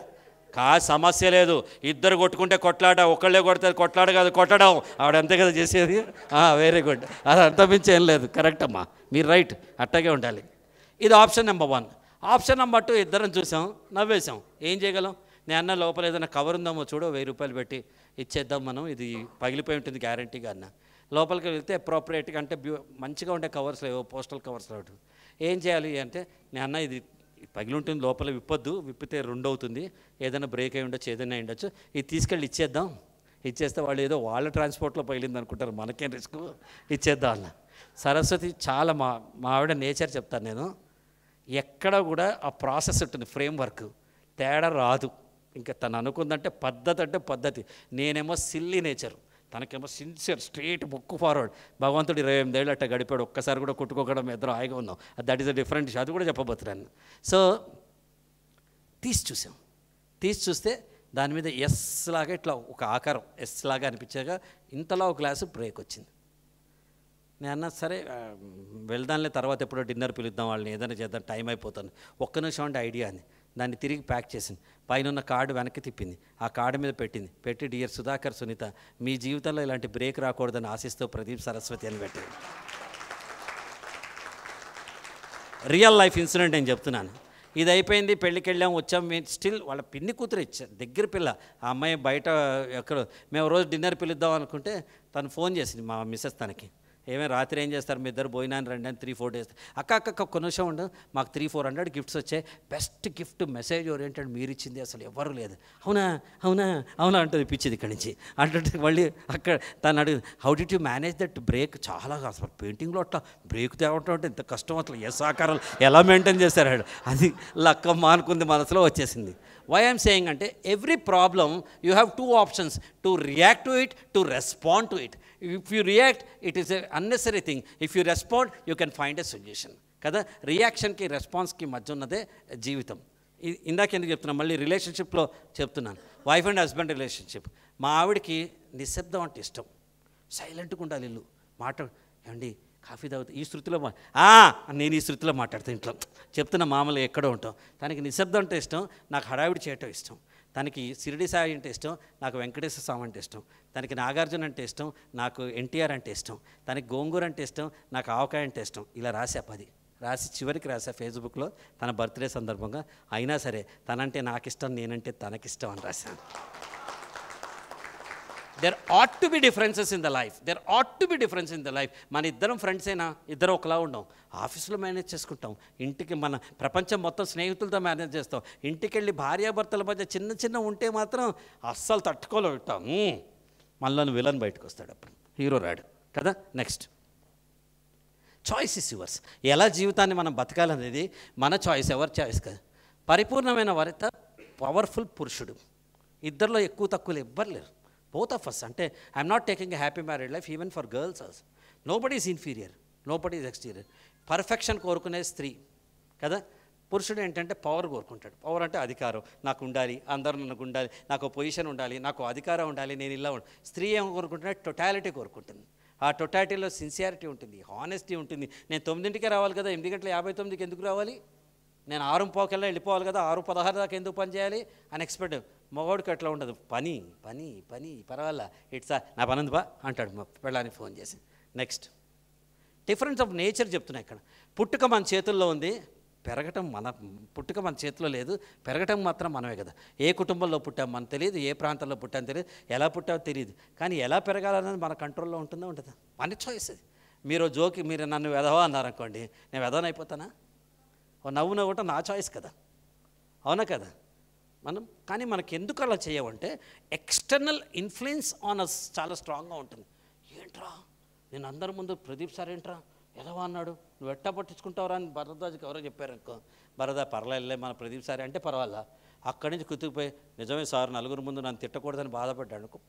సమస్య లేదు, ఇద్దరు కొట్టుకుంటే కొట్లాట, ఒకళ్ళే కొడితే కొట్లాట కాదు కొట్టడం, ఆవిడ అంతే కదా చేసేది. వెరీ గుడ్, అదంతా మించి ఏం లేదు, కరెక్ట్ అమ్మా, మీరు రైట్, అట్టాగే ఉండాలి. ఇది ఆప్షన్ నెంబర్ 1. ఆప్షన్ నెంబర్ 2, ఇద్దరం చూసాం, నవ్వేసాం, ఏం చేయగలం, నేను అన్న లోపల ఏదైనా కవర్ ఉందామో చూడు, 1000 రూపాయలు పెట్టి ఇచ్చేద్దాం మనం, ఇది పగిలిపోయి ఉంటుంది గ్యారంటీగా అన్న. లోపలికి వెళ్తే అప్రోప్రియేట్గా అంటే మంచిగా ఉండే కవర్స్ లేవు, పోస్టల్ కవర్స్ లేవు. ఏం చేయాలి అంటే, నేను అన్న ఇది పగిలి ఉంటుంది, లోపల విప్పొద్దు, విప్పితే 2 అవుతుంది, ఏదైనా బ్రేక్ అయి ఉండొచ్చు, ఏదైనా ఉండొచ్చు, ఇది తీసుకెళ్ళి ఇచ్చేద్దాం, ఇచ్చేస్తే వాళ్ళు ఏదో వాళ్ళ ట్రాన్స్పోర్ట్లో పగిలింది అనుకుంటారు, మనకేం రిస్క్, ఇచ్చేద్దాం అన్న. సరస్వతి చాలా మా ఆవిడ నేచర్ చెప్తాను నేను, ఎక్కడ కూడా ఆ ప్రాసెస్ ఉంటుంది, ఫ్రేమ్వర్క్ తేడా రాదు. ఇంకా తను అనుకుందంటే పద్ధతి అంటే పద్ధతి, నేనేమో సిల్లీ నేచరు, తనకేమో సిన్సియర్ స్ట్రైట్ బుక్ ఫార్వర్డ్. భగవంతుడు 28 ఏళ్ళు అట్ట గడిపాడు, ఒక్కసారి కూడా కొట్టుకోకడం, ఇద్దరు హాయిగా ఉన్నాం, that is a different issue, అది కూడా చెప్పబోతున్నాను. సో తీసి చూస్తే దాని మీద ఎస్ లాగా ఇట్లా ఒక ఆకారం ఎస్ లాగా అనిపించాక ఇంతలో ఒక గ్లాసు బ్రేక్ వచ్చింది. నేను అన్నా సరే వెళ్దాంలే, తర్వాత ఎప్పుడో డిన్నర్ పిలుద్దాం, వాళ్ళని ఏదైనా చేద్దాం, టైం అయిపోతాను, ఒక్క నిమిషం అంటే ఐడియా అని దాన్ని తిరిగి ప్యాక్ చేసింది, పైన ఉన్న కార్డు వెనక్కి తిప్పింది, ఆ కార్డు మీద పెట్టి డియర్ సుధాకర్ సునీత, మీ జీవితంలో ఇలాంటి బ్రేక్ రాకూడదని ఆశిస్తూ ప్రదీప్ సరస్వతి అని పెట్టింది. రియల్ లైఫ్ ఇన్సిడెంట్ నేను చెప్తున్నాను. ఇది అయిపోయింది, పెళ్ళికి వెళ్ళాం, వచ్చాం, మేము స్టిల్ వాళ్ళ పిన్ని కూతురు ఇచ్చారు, దగ్గర పిల్ల, ఆ అమ్మాయి బయట ఎక్కడో, మేము రోజు డిన్నర్ పిలుద్దాం అనుకుంటే తను ఫోన్ చేసింది మా మిస్సెస్, తనకి ఏమే రాత్రి ఏం చేస్తారు మీ ఇద్దరు భోజనాన్ని రండి అని 3-4 days, అక్క ఒక్క నిమిషం ఉండు, మాకు 300-400 గిఫ్ట్స్ వచ్చాయి, బెస్ట్ గిఫ్ట్ మెసేజ్ ఓరియంటెడ్ మీరు ఇచ్చింది, అసలు ఎవరు లేదు, అవునా అవునా అవునా అంటుంది పిచ్చిది ఇక్కడి నుంచి అంటే. మళ్ళీ అక్కడ తను అడిగి, how did you manage that break, చాలా అసలు పెయింటింగ్లో అట్లా బ్రేక్ తేవటం అంటే ఇంత కష్టం, అసలు ఎస్ ఆకారాలు ఎలా మెయింటైన్ చేశారు, అది లక్కమ్మ అనుకుంది, మనసులో వచ్చేసింది. వై ఐఎమ్ సేయింగ్ అంటే, every problem you have 2 options, to react to it, to respond to it. If you react, it is an unnecessary thing. If you respond, you can find a solution. కదా, రియాక్షన్కి రెస్పాన్స్కి మధ్య ఉన్నదే జీవితం. ఇందాక ఎందుకు చెప్తున్నాను, మళ్ళీ రిలేషన్షిప్లో చెప్తున్నాను, వైఫ్ అండ్ హస్బెండ్ రిలేషన్షిప్. మా ఆవిడకి నిశ్శబ్దం అంటే ఇష్టం, సైలెంట్గా ఉండాలి ఇల్లు, ఏమండి కాఫీ తాగుతా, ఈ శృతిలో నేను ఈ శృతిలో మాట్లాడుతాను ఇంట్లో, చెప్తున్న మామూలుగా ఎక్కడో ఉంటాం. తనకి నిశ్శబ్దం అంటే ఇష్టం, నాకు హడావిడి చేయటం ఇష్టం. తనకి షిరిడి సాయి అంటే ఇష్టం, నాకు వెంకటేశ్వర స్వామి అంటే ఇష్టం. తనకి నాగార్జున అంటే ఇష్టం, నాకు ఎన్టీఆర్ అంటే ఇష్టం. తనకి గోంగూర అంటే ఇష్టం, నాకు ఆవకాయ అంటే ఇష్టం. ఇలా రాసా 10 రాసి చివరికి రాసా ఫేస్బుక్లో తన బర్త్డే సందర్భంగా. అయినా సరే తనంటే నాకు ఇష్టం, నేనంటే తనకిష్టం అని రాశాను. There ought to be differences in the life, మన ఇద్దరం ఫ్రెండ్స్ అయినా ఇద్దరు ఒకలా ఉండం, ఆఫీస్లో మేనేజ్ చేసుకుంటాం, ఇంటికి మన ప్రపంచం మొత్తం స్నేహితులతో మేనేజ్ చేస్తాం, ఇంటికి వెళ్ళి భార్యాభర్తల మధ్య చిన్న ఉంటే మాత్రం అస్సలు తట్టుకోలేటాం. మనలోని విలన్ బయటకు వస్తాడు, అప్పుడు హీరో రాడు కదా. Next, choice is yours. ఎలా జీవితాన్ని మనం బతకాలనేది మన చాయిస్, ఎవరి చాయిస్ కాదు. పరిపూర్ణమైన వరిత పవర్ఫుల్ పురుషుడు, ఇద్దరిలో ఎక్కువ తక్కువలు ఎవ్వరు లేరు. Both of us. అంటే I'm not taking a happy married life even for girls also. Nobody is inferior, nobody is exterior. Perfection కోరుకునే స్త్రీ కదా, పురుషుడు ఏంటంటే పవర్ కోరుకుంటాడు. పవర్ అంటే అధికారం, నాకు ఉండాలి, అందరూ నాకు ఉండాలి, నాకు పొజిషన్ ఉండాలి, నాకు అధికారం ఉండాలి, నేను ఇలా ఉండాలి. స్త్రీ ఏం కోరుకుంటుంటే టొటాలిటీ కోరుకుంటుంది. ఆ టొటాలిటీలో సిన్సియారిటీ ఉంటుంది, హానెస్టీ ఉంటుంది. నేను 9ంటికే రావాలి కదా, 8:59కి ఎందుకు రావాలి? నేను 6:15 వెళ్ళిపోవాలి కదా, 6:16 దాకా ఎందుకు పని చేయాలి అని ఎక్స్పెక్ట్. మగవాడికి అట్లా ఉండదు. పని పని పని పర్వాలా, ఇట్సా నా పని ఉంది బా అంటాడు మా పెళ్ళానికి ఫోన్ చేసి. నెక్స్ట్ డిఫరెన్స్ ఆఫ్ నేచర్ చెప్తున్నా ఇక్కడ. పుట్టుక మన చేతుల్లో ఉంది, పెరగటం పుట్టుక మన చేతిలో లేదు, పెరగటం మాత్రం మనమే కదా. ఏ కుటుంబంలో పుట్టాం మనకు తెలియదు, ఏ ప్రాంతంలో పుట్టామో తెలియదు, ఎలా పుట్టామో తెలియదు. కానీ ఎలా పెరగాలన్నది మన కంట్రోల్లో ఉంటుందా ఉంటుందా? మన చాయిస్ అది. మీరు నన్ను వెధవా అన్నారనుకోండి, నేను వెధవని అయిపోతానా? ఓ నవ్వు నవ్వటం నా చాయిస్ కదా, అవునా కదా? కానీ మనకి ఎందుకు అలా చేయమంటే ఎక్స్టర్నల్ ఇన్ఫ్లుయెన్స్ ఆన్ అస్ చాలా స్ట్రాంగ్గా ఉంటుంది. ఏంట్రా నేను అందరి ముందు ప్రదీప్ సార్ ఏంట్రా ఎదవా అన్నాడు, నువ్వు ఎట్టా పట్టించుకుంటావురా అని భరద్వాజ్కి ఎవరో చెప్పారనుకో, భరదా పర్వాలే మన ప్రదీప్ సార్ అంటే పర్వాలా. అక్కడి నుంచి కుతుకుపోయి నిజమే సార్ నలుగురు ముందు నన్ను తిట్టకూడదని బాధపడ్డాడు.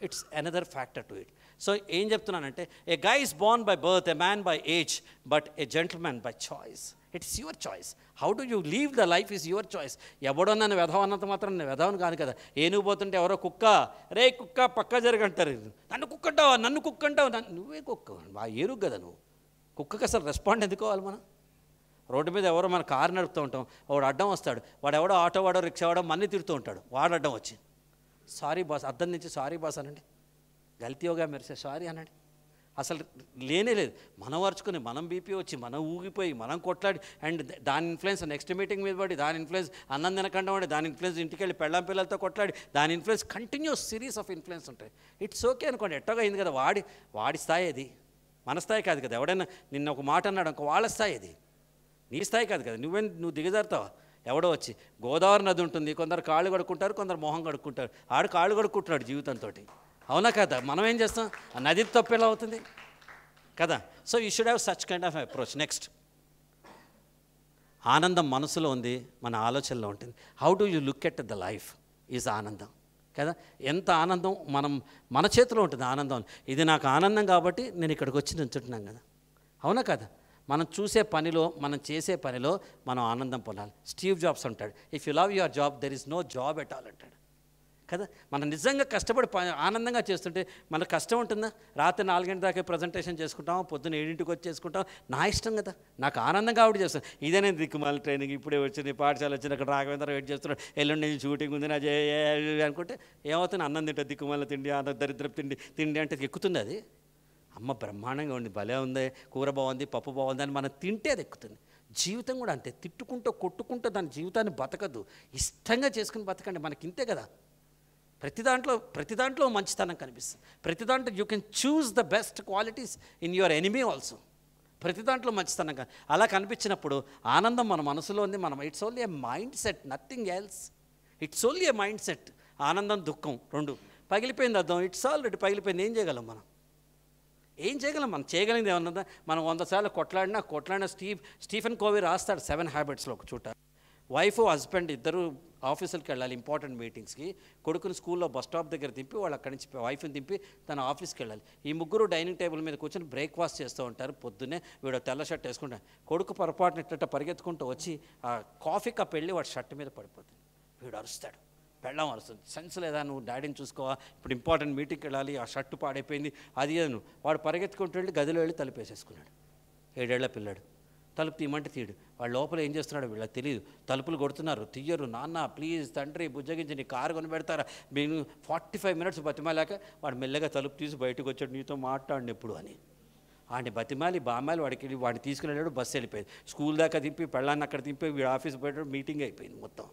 It's another factor to it. So ఏం చెప్తున్నానంటే, ఏ guy is born by birth, a man by age, but a gentleman by choice. It's your choice. How do you live the life is your choice. ఎవడో నన్ను వెధవ అన్నంత మాత్రం నేను వెధవని కాదు కదా. ఏనుగు పోతుంటే ఎవరో కుక్క, రే కుక్క పక్క జరగంటారు, నన్ను కుక్కంటావా, నన్ను కుక్కంటావు, నువ్వే కుక్క, ఆ ఏనుగు కదా నువ్వు. కుక్కకి అసలు రెస్పాండ్ ఎందుకోవాలి మనం? రోడ్డు మీద ఎవరో మన కారు నడుపుతూ ఉంటాం, వాడు అడ్డం వస్తాడు, వాడు ఎవడో ఆటో వాడో రిక్షా వాడో మన్ని తిడుతూ ఉంటాడు, వాడు అడ్డం వచ్చి సారీ బాస్, అద్దం నుంచి సారీ బాస్ అనండి, గల్తీయోగా మెరిసే సారీ అనండి. అసలు లేనే లేదు. మనం వరుచుకొని మనం బీపీ వచ్చి మనం ఊగిపోయి మనం కొట్లాడి, అండ్ దాని ఇన్ఫ్లుయెన్స్ నెక్స్ట్ మీటింగ్ మీద పడి, దాని ఇన్ఫ్లుయెన్స్ అన్నం తినకుండా ఉండి, దాని ఇన్ఫ్లుయెన్స్ ఇంటికి వెళ్ళి పెళ్ళాం పిల్లలతో కొట్లాడి, దాని influence continuous series of influence ఉంటాయి. ఇట్స్ ఓకే అనుకోండి, ఎట్టగా అయింది కదా, వాడి స్థాయి అది, మన స్థాయి కాదు కదా. ఎవడైనా నిన్న ఒక మాట అన్నాడు అనుకో, వాళ్ళ స్థాయి అది, నీ స్థాయి కాదు కదా. నువ్వు దిగజారుతావా? ఎవడో వచ్చి గోదావరి నది ఉంటుంది, కొందరు కాళ్ళు కడుక్కుంటారు, కొందరు మొహం కడుక్కుంటారు, ఆడు కాళ్ళు కడుక్కుంటున్నాడు జీవితంతో, అవునా కదా? మనం ఏం చేస్తాం? ఆ నది తప్పు ఎలా అవుతుంది కదా. So you should have such kind of approach. Next, ఆనందం మనసులో ఉంది, మన ఆలోచనలో ఉంటుంది. How do you look at the life is ఆనందం కదా. ఎంత ఆనందం మన చేతిలో ఉంటుంది ఆనందం. ఇది నాకు ఆనందం కాబట్టి నేను ఇక్కడికి వచ్చి నిల్చుంటున్నాను కదా, అవునా కదా? మనం చూసే పనిలో, మనం చేసే పనిలో మనం ఆనందం పొందాలి. స్టీవ్ జాబ్స్ అంటాడు, if you love your job there is no job at all అంటాడు కదా. మనం నిజంగా కష్టపడి ఆనందంగా చేస్తుంటే మనకు కష్టం ఉంటుందా? రాత్రి 4 గంటల దాకా ప్రజెంటేషన్ చేసుకుంటాం, పొద్దున్న 7ంటికి వచ్చి చేసుకుంటాం, నా ఇష్టం కదా, నాకు ఆనందం కాబట్టి చేస్తాను. ఇదే నేను దిక్కుమాల ట్రైనింగ్ ఇప్పుడే వచ్చింది, పాఠశాల వచ్చింది, అక్కడ రాఘవేంద్ర వెయిట్ చేస్తున్నాడు, ఎల్లుండి నేను షూటింగ్ ఉంది నా అనుకుంటే ఏమవుతుంది? అన్నం తింటే దిక్కుమాల తిండి, దరిద్రపు తిండి అంటే ఎక్కుతుంది అది. అమ్మ బ్రహ్మాండంగా ఉంది, భలే ఉంది, కూర బాగుంది, పప్పు బాగుంది అని మనం తింటే అది ఎక్కుతుంది. జీవితం కూడా అంతే, తిట్టుకుంటూ కొట్టుకుంటూ దాని జీవితాన్ని బతకద్దు, ఇష్టంగా చేసుకుని బతకండి. మనకి ఇంతే కదా. ప్రతి దాంట్లో మంచితనం కనిపిస్తుంది. ప్రతి దాంట్లో you can choose the best qualities in your enemy also. ప్రతి దాంట్లో మంచితనం అలా కనిపించినప్పుడు ఆనందం మన మనసులో ఉంది. It's only A mind set, nothing else. It's only A mind set. ఆనందం దుఃఖం రెండు. పగిలిపోయింది అర్థం, ఇట్స్ ఆల్రెడీ పగిలిపోయింది. ఏం చేయగలం మనం? మనం చేయగలిగింది ఏమన్నదా? మనం 100 సార్లు కొట్లాడినా స్టీఫెన్ కోవీ రాస్తాడు 7 హ్యాబిట్స్లో ఒక చూట. వైఫ్ హస్బెండ్ ఇద్దరు ఆఫీసులకు వెళ్ళాలి, ఇంపార్టెంట్ మీటింగ్స్కి. కొడుకుని స్కూల్లో బస్ స్టాప్ దగ్గర దింపి, వాళ్ళు అక్కడి నుంచి వైఫ్ని దింపి తన ఆఫీస్కి వెళ్ళాలి. ఈ ముగ్గురు డైనింగ్ టేబుల్ మీద కూర్చొని బ్రేక్ఫాస్ట్ చేస్తూ ఉంటారు. పొద్దున్నే వీడు తెల్ల షర్ట్ వేసుకుంటాడు. కొడుకు పొరపాటున ఇట్ట పరిగెత్తుకుంటూ వచ్చి ఆ కాఫీ కప్ వెళ్ళి వాడు షర్ట్ మీద పడిపోతుంది. వీడు అరుస్తాడు, పెళ్ళం అరుస్తుంది, సెన్స్ లేదా, నువ్వు డాడీని చూసుకోవా, ఇప్పుడు ఇంపార్టెంట్ మీటింగ్కి వెళ్ళాలి, ఆ షర్టు పాడైపోయింది అది అను. వాడు పరిగెత్తుకుంటూ వెళ్ళి గదిలో వెళ్ళి తలుపు వేసేసుకున్నాడు. 7 ఏళ్ల పిల్లాడు. తలుపు తీయమంటే తీయడు. వాడు లోపల ఏం చేస్తున్నాడు వీళ్ళకి తెలియదు. తలుపులు కొడుతున్నారు, తీయరు. నాన్న ప్లీజ్ తండ్రి బుజ్జగించి నీ కారు కొని పెడతారా? నేను 45 మినిట్స్ బతిమాలాక వాడు మెల్లగా తలుపు తీసి బయటకు వచ్చాడు, నీతో మాట్లాడిన ఎప్పుడు అని. వాడిని బతిమాలి వాడిని తీసుకుని వెళ్ళాడు. బస్సు వెళ్ళిపోయింది. స్కూల్ దాకా దింపి పెళ్ళాన్ని అక్కడ దింపి వీడు ఆఫీస్ పోయాడు. మీటింగ్ అయిపోయింది మొత్తం.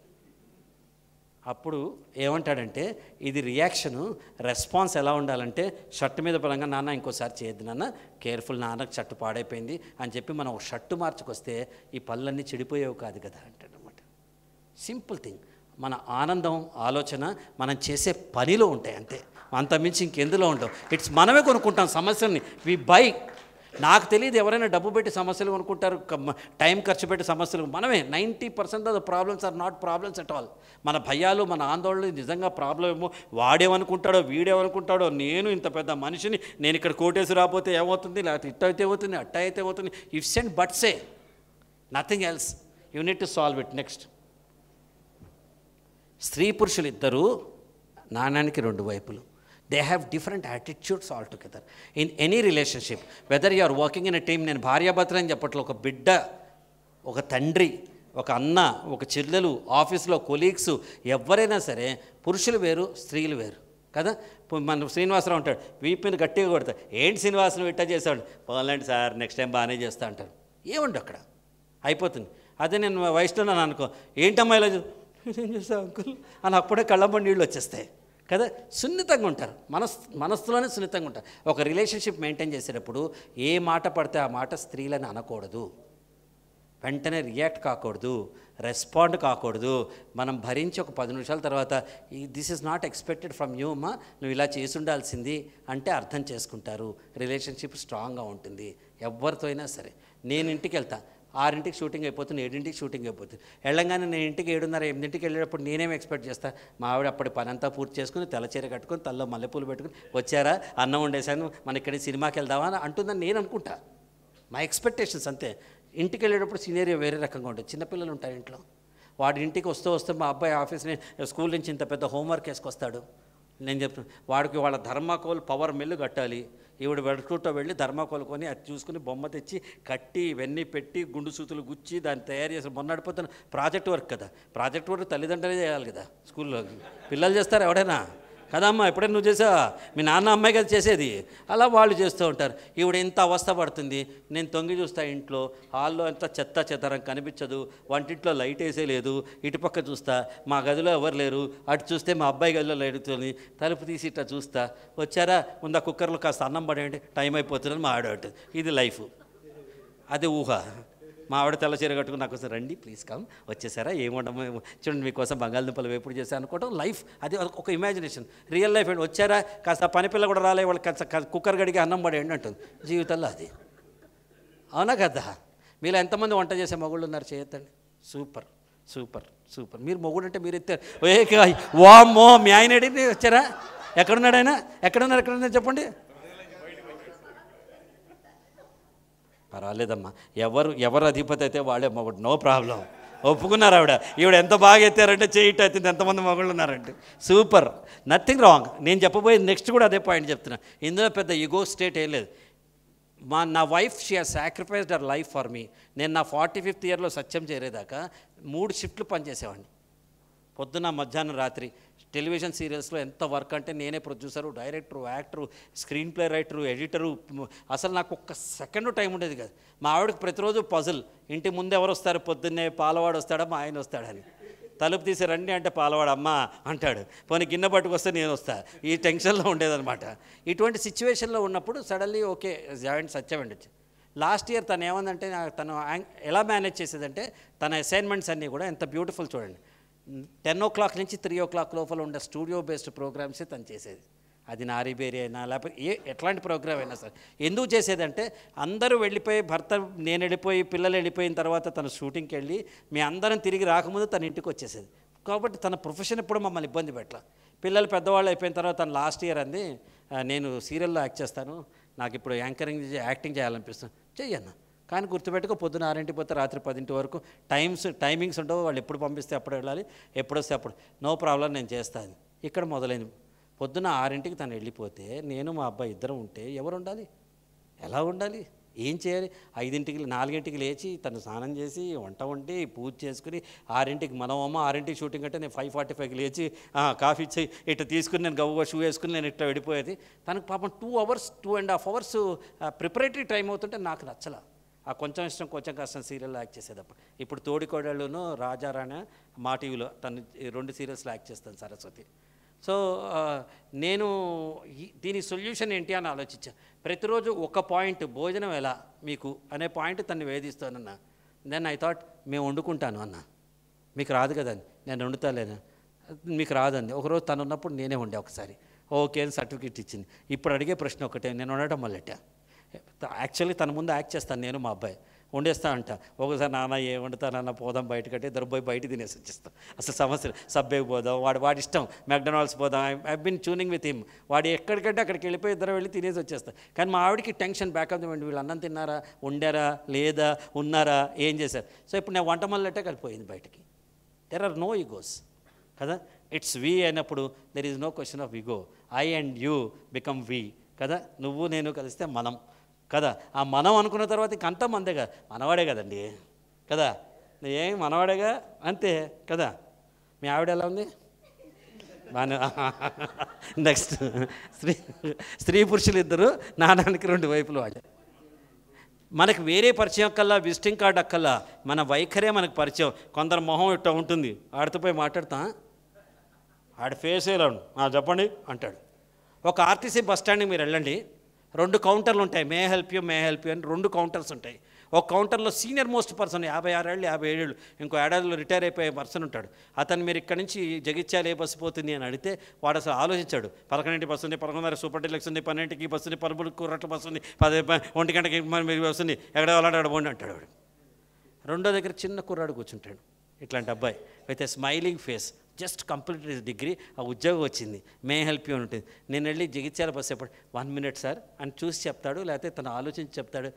అప్పుడు ఏమంటాడంటే, ఇది రియాక్షను. రెస్పాన్స్ ఎలా ఉండాలంటే, షర్టు మీద పరంగా నాన్న ఇంకోసారి చేయొద్దు నాన్న, కేర్ఫుల్, నాన్నకు షర్టు పాడైపోయింది అని చెప్పి మనం ఒక షర్టు మార్చుకొస్తే ఈ పళ్ళన్నీ చెడిపోయేవి కాదు కదా అంటాడనమాట. Simple thing. మన ఆనందం, ఆలోచన మనం చేసే పనిలో ఉంటాయి అంతే, అంతమించి ఇంకెందులో ఉండవు. ఇట్స్ మనమే కొనుక్కుంటాం సమస్యల్ని. వి బై. నాకు తెలియదు ఎవరైనా డబ్బు పెట్టి సమస్యలు కొనుక్కుంటారు, టైం ఖర్చు పెట్టి సమస్యలు. మనమే 90% of the problems are not problems at all. మన భయాలు, మన ఆందోళనలు నిజంగా ప్రాబ్లం ఏమో వాడేమనుకుంటాడో, వీడేమనుకుంటాడో, నేను ఇంత పెద్ద మనిషిని, నేను ఇక్కడ కోటేసి రాకపోతే ఏమవుతుంది, లేకపోతే ఇట్ట అయితే ఏమవుతుంది, అట్ట అయితే ఏమవుతుంది. ఇఫ్స్ అండ్ బట్సే, nothing else. You need to solve it. Next, స్త్రీ పురుషులు ఇద్దరూ నాణానికి రెండు వైపులు. They have different attitudes all together in any relationship. Whether you are working in a team. నేను భార్యాభర్తలు అని చెప్పట్లో, ఒక బిడ్డ, ఒక తండ్రి, ఒక అన్న, ఒక చెల్లెలు, ఆఫీస్లో కొలీగ్స్, ఎవరైనా సరే పురుషులు వేరు, స్త్రీలు వేరు కదా. మన శ్రీనివాసరావు ఉంటాడు, వీపిని గట్టిగా కొడతాడు, ఏంటి శ్రీనివాసరావు ఇట్టా చేస్తాడు, పోలండి సార్ నెక్స్ట్ టైం బాగానే చేస్తా అంటారు. ఏముండు అక్కడ, అయిపోతుంది. అదే నేను వయసులో నన్ను అనుకో, ఏంటమ్మా ఇలా ఏం చేస్తావు అంకుల్ అని అప్పుడే కళ్ళమ్మ నీళ్ళు వచ్చేస్తాయి కదా. సున్నితంగా ఉంటారు, మనస్సులోనే సున్నితంగా ఉంటారు. ఒక రిలేషన్షిప్ మెయింటైన్ చేసేటప్పుడు ఏ మాట పడితే ఆ మాట స్త్రీలని అనకూడదు, వెంటనే రియాక్ట్ కాకూడదు, రెస్పాండ్ కాకూడదు. మనం భరించి ఒక 10 నిమిషాల తర్వాత this is not expected from you అమ్మా, నువ్వు ఇలా చేసి ఉండాల్సింది అంటే అర్థం చేసుకుంటారు. రిలేషన్షిప్ స్ట్రాంగ్గా ఉంటుంది. ఎవరితో అయినా సరే. నేను ఇంటికి వెళ్తా, 6ంటికి షూటింగ్ అయిపోతుంది, 7ంటికి షూటింగ్ అయిపోతుంది. వెళ్ళంగానే నేను ఇంటికి 7:30 8ంటికి వెళ్ళేటప్పుడు నేనేం ఎక్స్పెక్ట్ చేస్తాను, మా ఆవిడ అప్పటి పని అంతా పూర్తి చేసుకుని తెల్లచీర కట్టుకొని తల్లో మల్లెపూలు పెట్టుకుని వచ్చారా, అన్నం వండేశాను, మన ఇక్కడికి సినిమాకి వెళ్దామా అని అంటుందని నేను అనుకుంటా. మా ఎక్స్పెక్టేషన్స్ అంతే. ఇంటికి వెళ్ళేటప్పుడు సినేరియో వేరే రకంగా ఉంటుంది. చిన్నపిల్లలు ఉంటారు ఇంట్లో, వాడి ఇంటికి వస్తూ మా అబ్బాయి స్కూల్ నుంచి ఇంత పెద్ద హోంవర్క్ వేసుకొస్తాడు. నేను చెప్తాను, వాడికి వాళ్ళ ధర్మాకోల్ పవర్ మిల్లు కట్టాలి. ఈవిడ వెడుకుంటూ వెళ్ళి ధర్మాకోల్ కొని అది చూసుకుని బొమ్మ తెచ్చి కట్టి ఇవన్నీ పెట్టి గుండు సూతులు గుచ్చి దాన్ని తయారు చేసి మొన్నడిపోతున్న ప్రాజెక్ట్ వర్క్ కదా. ప్రాజెక్ట్ వర్క్ తల్లిదండ్రులే చేయాలి కదా, స్కూల్లో పిల్లలు చేస్తారు ఎవడైనా కదమ్మా. ఎప్పుడైనా నువ్వు చేసావా, మీ నాన్న అమ్మాయి కదా చేసేది, అలా వాళ్ళు చేస్తూ ఉంటారు. ఈవిడ ఎంత అవస్థ పడుతుంది. నేను తొంగి చూస్తా, ఇంట్లో హాల్లో అంతా చెత్త చెత్తరం కనిపించదు, వంటింట్లో లైట్ వేసే లేదు, ఇటుపక్క చూస్తా మా గదిలో ఎవరు లేరు, అటు చూస్తే మా అబ్బాయి గదిలో లైట్తోని తలుపు తీసి ఇట్లా చూస్తా, వచ్చారా ముందు కుక్కర్లో కాస్త అన్నం పడేయండి, టైం అయిపోతుందని మా ఆవిడ. ఇది లైఫ్, అది ఊహ. మా ఆవిడ తెల్ల చీర కట్టుకుని నాకు రండి ప్లీజ్ కమ్, వచ్చేసారా ఏముండము చూడండి మీకోసం బంగాళదుంపలు వేపుడు చేశాను అనుకోవడం లైఫ్. అది ఒక ఇమాజినేషన్. రియల్ లైఫ్ ఏంటి, వచ్చారా కాస్త పని పిల్ల కూడా రాలే, వాళ్ళు కాస్త కుక్కర్ గడికి అన్నం పడేయండి అంటుంది జీవితంలో. అది అవునా కదా. మీలో ఎంతమంది వంట చేసే మొగుళ్ళు ఉన్నారు, చేయొద్దండి. Super super super. మీరు మొగుడు అంటే మీరు ఎత్తారు, వామ్మో మీ ఆయన అడిగి వచ్చారా, ఎక్కడున్నాడు ఆయన, ఎక్కడున్నారు చెప్పండి. పర్వాలేదమ్మా, ఎవరు అధిపతి అయితే వాళ్ళే మొగుడు, నో ప్రాబ్లం. ఒప్పుకున్నారు ఆవిడ. ఈవిడ ఎంత బాగా ఎత్తారంటే చేయట అవుతుంది, ఎంతమంది మొగుళ్ళు ఉన్నారంటే సూపర్, నథింగ్ రాంగ్. నేను చెప్పబోయేది నెక్స్ట్ కూడా అదే పాయింట్ చెప్తున్నా. ఇందులో పెద్ద ఈగో స్టేట్ ఏం లేదు. నా wife she has sacrificed her life for me. నేను నా 45th ఇయర్లో సత్యం చేరేదాకా 3 షిఫ్ట్లు పనిచేసేవాడిని, పొద్దున్న మధ్యాహ్నం రాత్రి. టెలివిజన్ సీరియల్స్లో ఎంత వర్క్ అంటే నేనే producer, director, actor, screen play writer, editor. అసలు నాకు ఒక్క సెకండ్ టైం ఉండేది కాదు. మా ఆవిడకి ప్రతిరోజు పజిల్, ఇంటి ముందు ఎవరు వస్తారు, పొద్దున్నే పాలవాడు వస్తాడా మా ఆయన వస్తాడని. తలుపు తీసి రండి అంటే పాలవాడు అమ్మ అంటాడు, పోనీ గిన్నె పట్టుకొస్తే నేను వస్తా. ఈ టెన్షన్లో ఉండేదన్నమాట. ఇటువంటి సిచ్యువేషన్లో ఉన్నప్పుడు సడన్లీ ఓకే జాయింట్ సత్యం ఉండొచ్చు. లాస్ట్ ఇయర్ తను ఏమందంటే, తను ఎలా మేనేజ్ చేసేదంటే, తన అసైన్మెంట్స్ అన్నీ కూడా ఎంత బ్యూటిఫుల్ చూడండి. 10 o'clock నుంచి 3 o'clock లోపల ఉండే స్టూడియో బేస్డ్ ప్రోగ్రామ్సే తను చేసేది. అది నారీబేరి అయినా లేకపోతే ఎట్లాంటి ప్రోగ్రామ్ అయినా సరే. ఎందుకు చేసేదంటే, అందరూ వెళ్ళిపోయి, భర్త నేను వెళ్ళిపోయి పిల్లలు వెళ్ళిపోయిన తర్వాత తను షూటింగ్కి వెళ్ళి మీ అందరం తిరిగి రాకముందు తన ఇంటికి వచ్చేసేది. కాబట్టి తన ప్రొఫెషన్ ఎప్పుడు మమ్మల్ని ఇబ్బంది పెట్టాల. పిల్లలు పెద్దవాళ్ళు అయిపోయిన తర్వాత తను లాస్ట్ ఇయర్ అంది, నేను సీరియల్లో యాక్ట్ చేస్తాను, నాకు ఇప్పుడు యాక్టింగ్ చేయాలనిపిస్తుంది. చెయ్యన్న, కానీ గుర్తుపెట్టుకో, పొద్దున 6ంటికి పోతే రాత్రి 10 వరకు టైమింగ్స్ ఉండవు. వాళ్ళు ఎప్పుడు పంపిస్తే అప్పుడు వెళ్ళాలి, ఎప్పుడు వస్తే అప్పుడు. నో ప్రాబ్లం, నేను చేస్తాను. ఇక్కడ మొదలైంది. పొద్దున 6ంటికి తను వెళ్ళిపోతే నేను మా అబ్బాయి ఇద్దరం ఉంటే ఎవరు ఉండాలి, ఎలా ఉండాలి, ఏం చేయాలి? 5ంటికి 4ంటికి లేచి తను స్నానం చేసి వంట వండి పూజ చేసుకుని 6ంటికి మనమమ్మ 6ంటికి షూటింగ్ అంటే నేను 5:45కి లేచి కాఫీ ఇచ్చి ఇట్లా తీసుకుని నేను గవ్వ షూ వేసుకుని నేను ఇట్లా వెళ్ళిపోయేది. తనకు పాపం 2.5 hours ప్రిపరేటరీ టైం అవుతుంటే నాకు నచ్చలా. ఆ కొంచెం ఇష్టం కొంచెం కష్టం సీరియల్లో యాక్ట్ చేసేదప్పుడు. ఇప్పుడు తోడికోడళ్ళును రాజారాణి మా టీవీలో తను 2 సీరియల్స్లో యాక్ట్ చేస్తాను, సరస్వతి. సో నేను దీని సొల్యూషన్ ఏంటి అని ఆలోచించాను. ప్రతిరోజు ఒక పాయింట్, భోజనం ఎలా మీకు అనే పాయింట్ తను వేధిస్తానన్నా. దెన్ ఐ థాట్, మేము వండుకుంటాను అన్న, మీకు రాదు కదండి, నేను వండుతాలేనా, మీకు రాదండి. ఒకరోజు తను ఉన్నప్పుడు నేనే వండా ఒకసారి, ఓకే అని సర్టిఫికేట్ ఇచ్చింది. ఇప్పుడు అడిగే ప్రశ్న ఒకటే, నేను వండటం మొదలెట్టా. యాక్చువల్లీ తన ముందు యాక్ట్ చేస్తాను నేను మా అబ్బాయి. వండేస్తా అంట. ఒకసారి నాన్న ఏం వండుతానన్న పోదాం బయటకంటే ఇద్దరు పోయి బయట తినేసి వచ్చేస్తాం. అసలు సమస్య సబ్వేకి పోదాం, వాడి ఇష్టం, మెక్డొనాల్డ్స్ పోదాం. I been tuning with him. వాడు ఎక్కడికంటే అక్కడికి వెళ్ళిపోయి ఇద్దరు వెళ్ళి తినేసి వచ్చేస్తాం. కానీ మా ఆవిడకి టెన్షన్ బ్యాకప్ ది మైండ్, వీళ్ళు అన్నం తిన్నారా, వండారా లేదా, ఉన్నారా, ఏం చేశారు. సో ఇప్పుడు నేను వంట మొదలెట్టే కలిపోయింది బయటికి. దెర్ ఆర్ నో ఈగోస్ కదా. ఇట్స్ వి అయినప్పుడు there is no question of ego. I and you become we కదా. నువ్వు నేను కలిస్తే మనం కదా. ఆ మనం అనుకున్న తర్వాత ఇంకంతా మందే కదా, మనవాడే కదండి కదా. ఏం మనవాడేగా అంతే కదా. మీ ఆవిడ ఎలా ఉంది? బాగా. నెక్స్ట్ స్త్రీ పురుషులు ఇద్దరు నాణానికి రెండు వైపులు వాడే. మనకు వేరే పరిచయం అక్కల్లా, విజిటింగ్ కార్డు అక్కల్లా, మన వైఖరే మనకు పరిచయం. కొందరు మొహం ఇట్లా ఉంటుంది, ఆడితో పోయి మాట్లాడతా, ఆడి ఫేస్ ఎలా చెప్పండి అంటాడు. ఒక ఆర్టీసీ బస్ స్టాండ్కి మీరు వెళ్ళండి, 2 కౌంటర్లు ఉంటాయి, మే హెల్ప్ యూ అని 2 కౌంటర్స్ ఉంటాయి. ఒక కౌంటర్లో సీనియర్ మోస్ట్ పర్సన్ 56 ఏళ్ళు 57 ఏళ్ళు, ఇంకో ఏడాదిలో రిటైర్ అయిపోయే పర్సన్ ఉంటాడు. అతను మీరు ఇక్కడి నుంచి జగిత్యాల ఏ బస్సు పోతుంది అని అడిగితే వాడు అసలు ఆలోచించాడు. 11 బస్సు ఉంది, 11:30 సూపర్ డీలక్స్ ఉంది, 12కి బస్సు ఉంది, 13 కూరట్ల బస్సు ఉంది, 1 గంటకి బస్సు ఉంది, ఎక్కడ వాళ్ళంటే అక్కడ పోండి అంటాడు వాడు. రెండో దగ్గర చిన్న కుర్రాడు కూర్చుంటాడు, ఇట్లాంటి అబ్బాయి with a smiling face, just complete degree, ఆ ఉద్యోగం వచ్చింది, మే హెల్ప్ యూ అని ఉంటుంది. నేను వెళ్ళి జగిత్యాల బస్సు ఎప్పుడు 1 minute సార్ అని చూసి చెప్తాడు, లేకపోతే తను ఆలోచించి చెప్తాడు.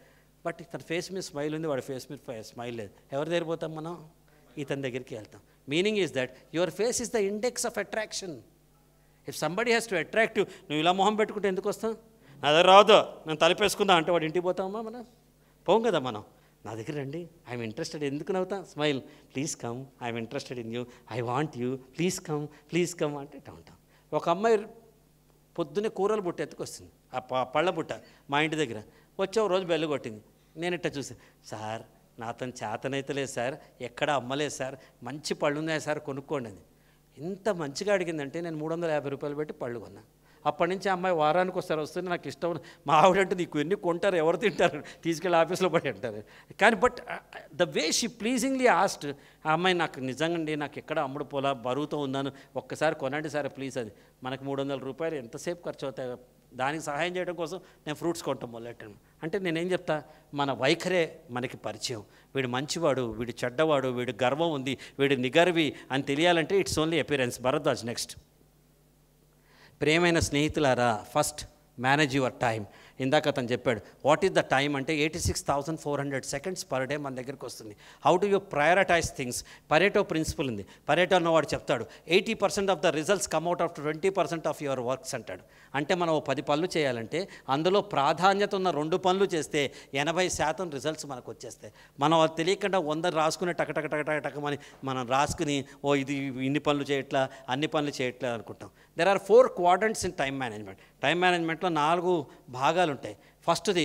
బట్ తన ఫేస్ మీద స్మైల్ ఉంది, వాడి ఫేస్ మీద స్మైల్ లేదు. ఎవరి దగ్గర పోతాం మనం? ఇతని దగ్గరికి వెళ్తాం. Meaning is that your face is the index of attraction. If somebody has to attract you, నువ్వు ఇలా మొహం పెట్టుకుంటే ఎందుకు వస్తాం? నా దగ్గర రావద్దు, నేను తలపేసుకుందా అంటే వాడు ఇంటికి పోతామా? మనం పోం కదా. మనం నా దగ్గర రండి, ఐఎమ్ ఇంట్రెస్టెడ్, ఎందుకు నవ్వుతా? Smile, please come, I'm interested in you, I want you, please come అంటే ఇట్లా ఉంటాం. ఒక అమ్మాయి పొద్దున్నే కూరల బుట్ట ఎత్తుకొస్తుంది, ఆ పళ్ళ బుట్ట మా ఇంటి దగ్గర వచ్చే ఒక రోజు బెల్లు కొట్టింది. నేను ఇట్లా చూసాను, సార్ నాతను చేతనైతే లేదు సార్, ఎక్కడ అమ్మలేదు సార్, మంచి పళ్ళు ఉన్నాయి సార్ కొనుక్కోండి అని. ఇంత మంచిగా అడిగిందంటే నేను 350 రూపాయలు పెట్టి పళ్ళు కొన్నా. అప్పటి నుంచి అమ్మాయి వారానికి ఒకసారి వస్తుంది, నాకు ఇష్టం. మా ఆవిడంటే నీకు ఎన్ని కొంటారు, ఎవరు తింటారు, తీసుకెళ్ళి ఆఫీస్లో పడి అంటారు. కానీ బట్ ద వే షీ ప్లీజింగ్లీ ఆస్ట్, ఆ అమ్మాయి నాకు నిజంగా నాకు ఎక్కడ అమ్ముడు పోలా, బరువుతో ఉన్నాను, ఒక్కసారి కొనండి సార్ ప్లీజ్. అది మనకు 300 రూపాయలు ఎంతసేపు ఖర్చు అవుతాయి, దానికి సహాయం చేయడం కోసం నేను ఫ్రూట్స్ కొంటాం మొదలెట్టాను. అంటే నేనేం చెప్తా, మన వైఖరే మనకి పరిచయం. వీడు మంచివాడు, వీడు చెడ్డవాడు, వీడు గర్వం ఉంది, వీడు నిగర్వి అని తెలియాలంటే it's only appearance. Bharadwaj next. ప్రియమైన స్నేహితులారా, ఫస్ట్ మేనేజ్ యువర్ టైం. ఇందాక అతను చెప్పాడు వాట్ ఈస్ ద టైం అంటే 86,400 seconds పర్ డే మన దగ్గరికి వస్తుంది. How do you prioritize things? Pareto principle ఉంది. పరేటో అన్నవాడు చెప్తాడు 80% of the results come out of 20% of your works అంటాడు. అంటే మనం 10 పనులు చేయాలంటే అందులో ప్రాధాన్యత ఉన్న 2 పనులు చేస్తే 80% రిజల్ట్స్ మనకు వచ్చేస్తాయి. మనం అది తెలియకుండా 100 రాసుకుని టకమని మనం రాసుకుని ఇది ఇన్ని పనులు చేయట్లా, అన్ని పనులు చేయట్లా అనుకుంటాం. There are 4 quadrants in time management. Time మేనేజ్మెంట్లో 4 భాగాలు ఉంటాయి. ఫస్ట్ది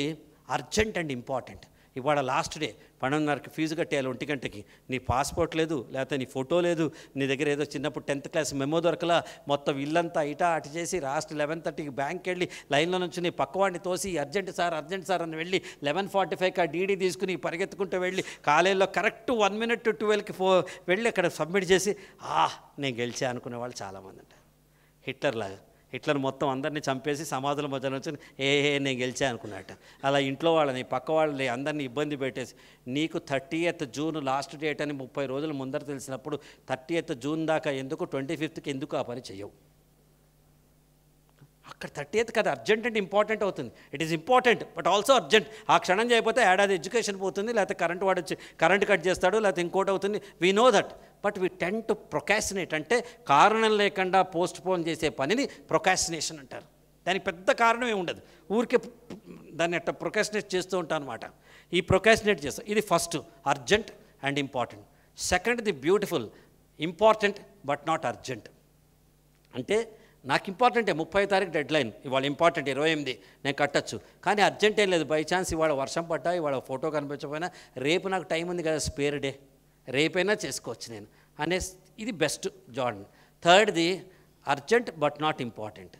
అర్జెంట్ అండ్ ఇంపార్టెంట్. ఇవాళ లాస్ట్ డే 12:30కి ఫీజు కట్టేయాలి, 1 గంటకి, నీ పాస్పోర్ట్ లేదు, లేకపోతే నీ ఫోటో లేదు, నీ దగ్గర ఏదో చిన్నప్పుడు 10th క్లాస్ మెమో దొరకలా, మొత్తం ఇల్లంతా అటు చేసి లాస్ట్ 11:30కి బ్యాంక్కి వెళ్ళి లైన్లో నుంచి నీ పక్కవాడిని తోసి అర్జెంట్ సార్ అని వెళ్ళి 11:45కి ఆ డీడీ తీసుకుని పరిగెత్తుకుంటూ వెళ్ళి కాలేజీలో కరెక్ట్ 1 minute to 12కి వెళ్ళి అక్కడ సబ్మిట్ చేసి నేను గెలిచా అనుకునే వాళ్ళు చాలామంది ఉంటారు. హిట్లర్ మొత్తం అందరినీ చంపేసి సమాధుల మధ్యలో వచ్చి నేను గెలిచా అనుకున్నట్ట. అలా ఇంట్లో వాళ్ళని పక్క వాళ్ళని అందరినీ ఇబ్బంది పెట్టేసి నీకు 30th June లాస్ట్ డేట్ అని 30 రోజుల ముందర తెలిసినప్పుడు 30th June దాకా ఎందుకు, 25th ఎందుకు ఆ పని చెయ్యవు? అక్కడ 30th కదా అర్జెంట్ అండ్ ఇంపార్టెంట్ అవుతుంది. It is important but also urgent. ఆ క్షణం చేయకపోతే ఏడాది ఎడ్యుకేషన్ పోతుంది, లేకపోతే కరెంట్ కట్ చేస్తాడు, లేకపోతే ఇంకోటి అవుతుంది. We know that. But we tend to procrastinate. అంటే కారణం లేకుండా పోస్ట్ పోన్ చేసే పనిని ప్రొకాసినేషన్ అంటారు. దానికి పెద్ద కారణం ఏమి ఉండదు, ఊరికే దాన్ని అట్లా ప్రొకాసినేట్ చేస్తూ ఉంటాను అనమాట. ఈ ప్రొకాసినేట్ చేస్తాం. ఇది first, urgent and important. Second the beautiful, important but not urgent. అంటే నాకు ఇంపార్టెంటే 30వ తారీఖు డెడ్ లైన్, ఇవాళ ఇంపార్టెంట్ 28 నేను కట్టచ్చు, కానీ అర్జెంట్ ఏం లేదు. బై ఛాన్స్ ఇవాళ వర్షం పడ్డా, ఇవాళ ఫోటో కనిపించకపోయినా రేపు నాకు టైం ఉంది కదా, స్పేర్ డే, రేపైనా చేసుకోవచ్చు నేను అనే ఇది బెస్ట్ జాన్. థర్డ్ది అర్జెంట్ బట్ నాట్ ఇంపార్టెంట్.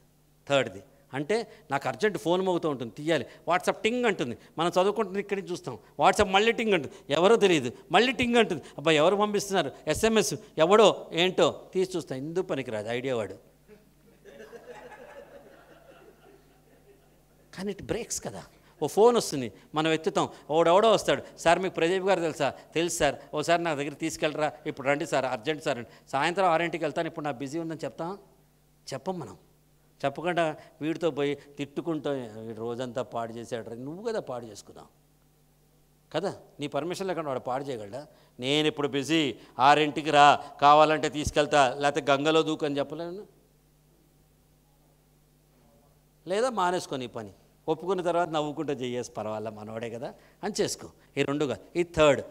థర్డ్ది అంటే నాకు అర్జెంట్ ఫోన్ మోగుతూ ఉంటుంది, తీయాలి, వాట్సాప్ టింగ్ అంటుంది, మనం చదువుకుంటుంది ఇక్కడి నుంచి చూస్తాం, వాట్సాప్ మళ్ళీ టింగ్ అంటుంది, ఎవరో తెలియదు, మళ్ళీ టింగ్ అంటుంది, అబ్బాయి ఎవరు పంపిస్తున్నారు, SMS ఎవడో ఏంటో తీసి చూస్తాం, ఎందుకు పనికిరాదు ఐడియా వాడు. కానీ ఇట్ బ్రేక్స్ కదా. ఓ ఫోన్ వస్తుంది, మనం ఎత్తుతాం, ఓడెవడో వస్తాడు, సార్ మీకు ప్రదీప్ గారు తెలుసా? తెలుసు సార్, ఓసారి నా దగ్గర తీసుకెళ్ళరా, ఇప్పుడు రండి సార్, అర్జెంట్ సార్ అండి, సాయంత్రం 6ంటికి వెళ్తాను, ఇప్పుడు నాకు బిజీ ఉందని చెప్తాం? చెప్పం మనం. చెప్పకుండా వీడితో పోయి తిట్టుకుంటూ రోజంతా పాడు చేసాడు, నువ్వు కదా పాడు చేసుకున్నావు కదా, నీ పర్మిషన్ లేకుండా వాడు పాడు చేయగలడా? నేను ఇప్పుడు బిజీ, 6ంటికి రా, కావాలంటే తీసుకెళ్తా, లేకపోతే గంగలో దూకని చెప్పలేను, లేదా మానేసుకొని ఈ పని, ఒప్పుకున్న తర్వాత నవ్వుకుంటూ చేయేసి పర్వాలా మనవాడే కదా అని చేసుకో. ఈ రెండుగా. ఈ third,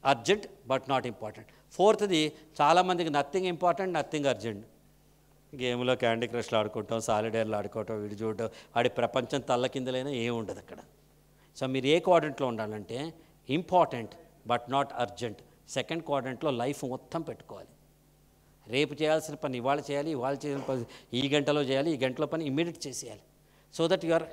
urgent but not important. ఫోర్త్ది, చాలామందికి నథింగ్ ఇంపార్టెంట్, నథింగ్ అర్జెంట్. గేమ్లో క్యాండీ క్రష్లు ఆడుకుంటాం, సాలిడేర్లు ఆడుకోవటం, వీడి చూడటం, వాడి ప్రపంచం తల్ల కిందలైనా ఏమి ఉండదు అక్కడ. సో మీరు ఏ క్వాడ్రంట్లో ఉండాలంటే important but not urgent. Second క్వాడ్రంట్లో లైఫ్ మొత్తం పెట్టుకోవాలి. రేపు చేయాల్సిన పని ఇవాళ చేయాలి, ఇవాళ చేయాల్సిన పని ఈ గంటలో చేయాలి, ఈ గంటలో పని ఇమ్మీడియట్ చేసేయాలి. So that you are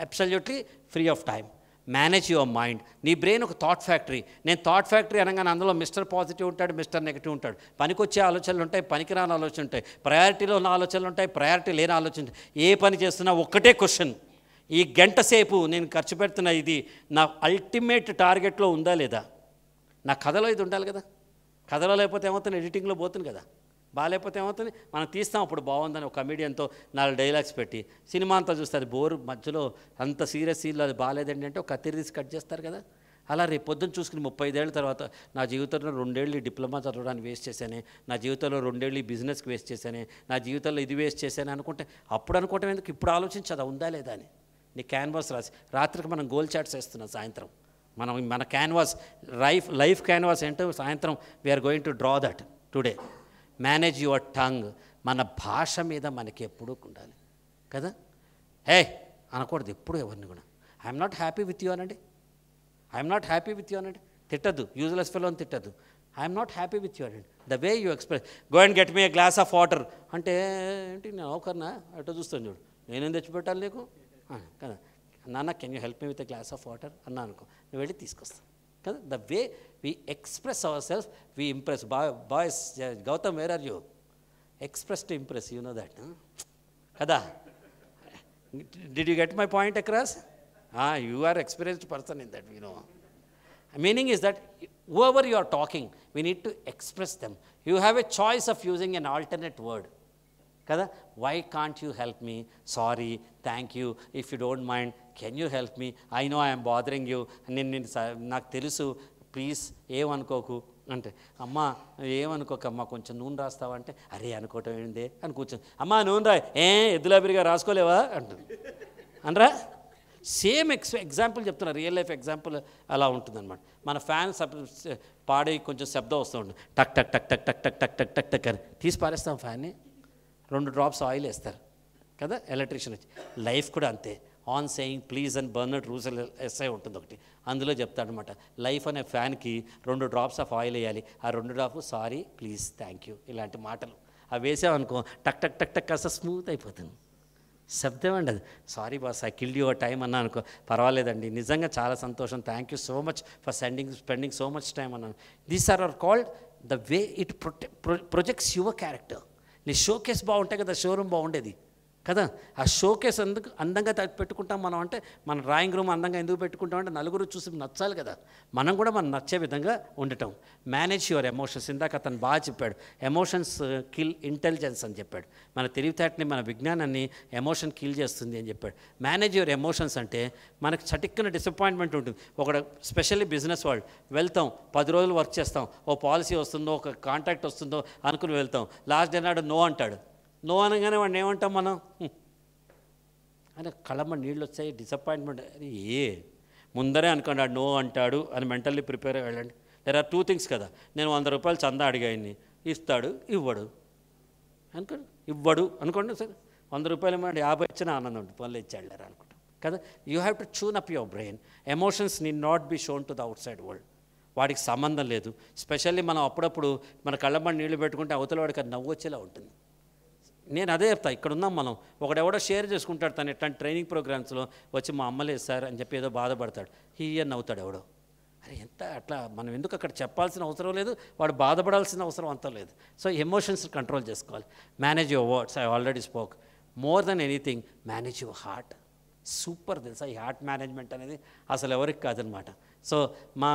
absolutely free of time. Manage your mind. నీ బ్రెయిన్ ఒక థాట్ ఫ్యాక్టరీ. నేను థాట్ ఫ్యాక్టరీ అనగానే అందులో మిస్టర్ పాజిటివ్ ఉంటాడు, మిస్టర్ నెగిటివ్ ఉంటాడు. పనికొచ్చే ఆలోచనలు ఉంటాయి, పనికిరాని ఆలోచనలు ఉంటాయి, ప్రయారిటీలో ఉన్న ఆలోచనలు ఉంటాయి, ప్రయారిటీ లేని ఆలోచన ఉంటాయి. ఏ పని చేస్తున్నా ఒక్కటే క్వశ్చన్, ఈ గంట సేపు నేను ఖర్చు పెడుతున్న ఇది నా అల్టిమేట్ టార్గెట్లో ఉందా లేదా? నా కథలో ఇది ఉండాలి కదా. కథలో లేకపోతే ఏమవుతుంది, ఎడిటింగ్లో పోతుంది కదా. బాగాలేకపోతే ఏమవుతుంది, మనం తీస్తాం అప్పుడు బాగుందని ఒక కమీడియన్తో 4 డైలాగ్స్ పెట్టి, సినిమా అంతా చూస్తే అది బోరు, మధ్యలో అంత సీరియస్ సీన్లో అది బాగాలేదండి అంటే ఒక కత్తిరి తీసి కట్ చేస్తారు కదా. అలా రేపు పొద్దున్న చూసుకుని 35 ఏళ్ళ తర్వాత నా జీవితంలో 2 ఏళ్ళు డిప్లొమా చదవడానికి వేస్ట్ చేశానే, నా జీవితంలో 2 ఏళ్ళు బిజినెస్కి వేస్ట్ చేశానే, నా జీవితంలో ఇది వేస్ట్ చేశానే అనుకుంటే, అప్పుడు అనుకోవటం ఎందుకు, ఇప్పుడు ఆలోచించదా ఉందా లేదా అని. నీ క్యాన్వాస్ రాసి, రాత్రికి మనం గోల్ చాట్స్ వేస్తున్నాం, సాయంత్రం మన క్యాన్వాస్ లైఫ్ క్యాన్వాస్ ఏంటో సాయంత్రం we are going to draw that today. Manage your tongue. మన భాష మీద మనకి ఎప్పుడూ ఉండాలి కదా. హే అనకూడదు ఎప్పుడు ఎవరిని కూడా. I'm not happy with you అనండి, I'm not happy with you అనండి. తిట్టద్దు, యూజ్లెస్ ఫెలో అని తిట్టద్దు. I'm not happy with you అనండి. The way you express, go and get me a glass of water అంటే ఏంటి, నేను ఒకరినా అటు చూస్తాను చూడు, నేనేం తెచ్చిపెట్టాలి నీకు కదా. నాన్న can you help me with a glass of water అన్నా అనుకో, నువ్వు వెళ్ళి తీసుకొస్తాను కదా. The way we express our self we impress. Boys, Gautam where are you? Express to impress, you know that కదా. Did you get my point across? You are experienced person in that, you know. Meaning is that whoever you are talking, we need to express them. You have a choice of using an alternate word. Kada? Why can't you help me? Sorry, thank you, if you don't mind, can you help me? I know I am bothering you. నాకు తెలుసు, please ఏమనుకోకు అంటే, అమ్మ ఏమనుకోకమ్మా, కొంచెం నూనె రాస్తావా అంటే, అరే అనుకోవటం ఏంటి అని కూర్చొని, అమ్మ నూనె రా, ఎద్దులాబిరిగా రాసుకోలేవా అంటుంది అనరా. సేమ్ ఎగ్జాంపుల్ చెప్తున్నా, రియల్ లైఫ్ ఎగ్జాంపుల్ అలా ఉంటుందన్నమాట. మన ఫ్యాన్ పాడి కొంచెం శబ్దం వస్తూ ఉంటుంది, టక్ టక్ టక్ టక్ టక్ టక్ టక్ టక్ టక్ టక్ అని తీసి పారేస్తాం ఫ్యాన్ని, 2 డ్రాప్స్ ఆయిల్ వేస్తారు కదా ఎలక్ట్రీషియన్ వచ్చి. లైఫ్ కూడా అంతే. On saying please and Bertrand Russell essay ఉంటుంది ఒకటి, అందులో చెప్తాడనమాట, లైఫ్ అనే ఫ్యాన్కి 2 డ్రాప్స్ ఆఫ్ ఆయిల్ వేయాలి, ఆ 2 drops sorry, please, thank you, ఇలాంటి మాటలు అవి వేసామనుకో టక్ టక్ టక్ టక్ కాస్త స్మూత్ అయిపోతుంది. శబ్దం అండి అది. Sorry boss, I killed your time అన్నా అనుకో, పర్వాలేదండి, నిజంగా చాలా సంతోషం, thank you so much for spending so much time అన్నాను. These are called the way it projects your character. నీ షోకేస్ బాగుంటాయి కదా, షోరూమ్ బాగుండేది కదా. ఆ షోకేస్ ఎందుకు అందంగా పెట్టుకుంటాం మనం అంటే, మన డ్రాయింగ్ రూమ్ అందంగా ఎందుకు పెట్టుకుంటాం అంటే, నలుగురు చూసి నచ్చాలి కదా, మనం కూడా మనం నచ్చే విధంగా ఉండటం. Manage your emotions. ఇందాక అతను బాగా చెప్పాడు, ఎమోషన్స్ కిల్ ఇంటెలిజెన్స్ అని చెప్పాడు. మన తెలివితేటని, మన విజ్ఞానాన్ని ఎమోషన్ కిల్ చేస్తుంది అని చెప్పాడు. మేనేజ్ యువర్ ఎమోషన్స్ అంటే, మనకు చటిక్కున డిసప్పాయింట్మెంట్ ఉంటుంది. ఒకటి స్పెషల్లీ బిజినెస్ వాళ్ళు వెళ్తాం, 10 రోజులు వర్క్ చేస్తాం, ఓ పాలసీ వస్తుందో, ఒక కాంట్రాక్ట్ వస్తుందో అనుకుని వెళ్తాం, లాస్ట్ డే నాడు నో అంటాడు. నో అనగానే వాడిని ఏమంటాం మనం అని కళ్ళమ్మ నీళ్ళు వచ్చాయి, డిసప్పాయింట్మెంట్. అది ముందరే అనుకోండి నో అంటాడు అని మెంటల్లీ ప్రిపేర్ వెళ్ళండి. దేర్ ఆర్ 2 థింగ్స్ కదా. నేను 100 రూపాయలు చందా అడిగాయని, ఇస్తాడు, ఇవ్వడు అనుకోండి, ఇవ్వడు అనుకోండి సరే, 100 రూపాయలు ఏమంటే 50 ఇచ్చినా ఆనందం ఉంటుంది, పనులు ఇచ్చాడు అనుకుంటాం కదా. You have to tune up your brain. Emotions need not be shown to the out side world. వాడికి సంబంధం లేదు. స్పెషల్లీ మనం అప్పుడప్పుడు మన కళ్ళమ్మ నీళ్ళు పెట్టుకుంటే అవతల వాడికి అది నవ్వు వచ్చేలా ఉంటుంది. నేను అదే చెప్తా, ఇక్కడ ఉన్నాం మనం, ఒకడెవడో షేర్ చేసుకుంటాడు తను ఎట్లాంటి ట్రైనింగ్ ప్రోగ్రామ్స్లో వచ్చి, మా అమ్మలేదు సార్ అని చెప్పి ఏదో బాధపడతాడు, అని నవ్వుతాడు ఎవడో. అరే ఎంత అట్లా మనం ఎందుకు అక్కడ చెప్పాల్సిన అవసరం లేదు, వాడు బాధపడాల్సిన అవసరం అంతా లేదు. సో ఎమోషన్స్ కంట్రోల్ చేసుకోవాలి. Manage your words, I already spoke. More than anything manage your heart. Super తెలుసా ఈ హార్ట్ మేనేజ్మెంట్ అనేది అసలు ఎవరికి కాదనమాట. సో మా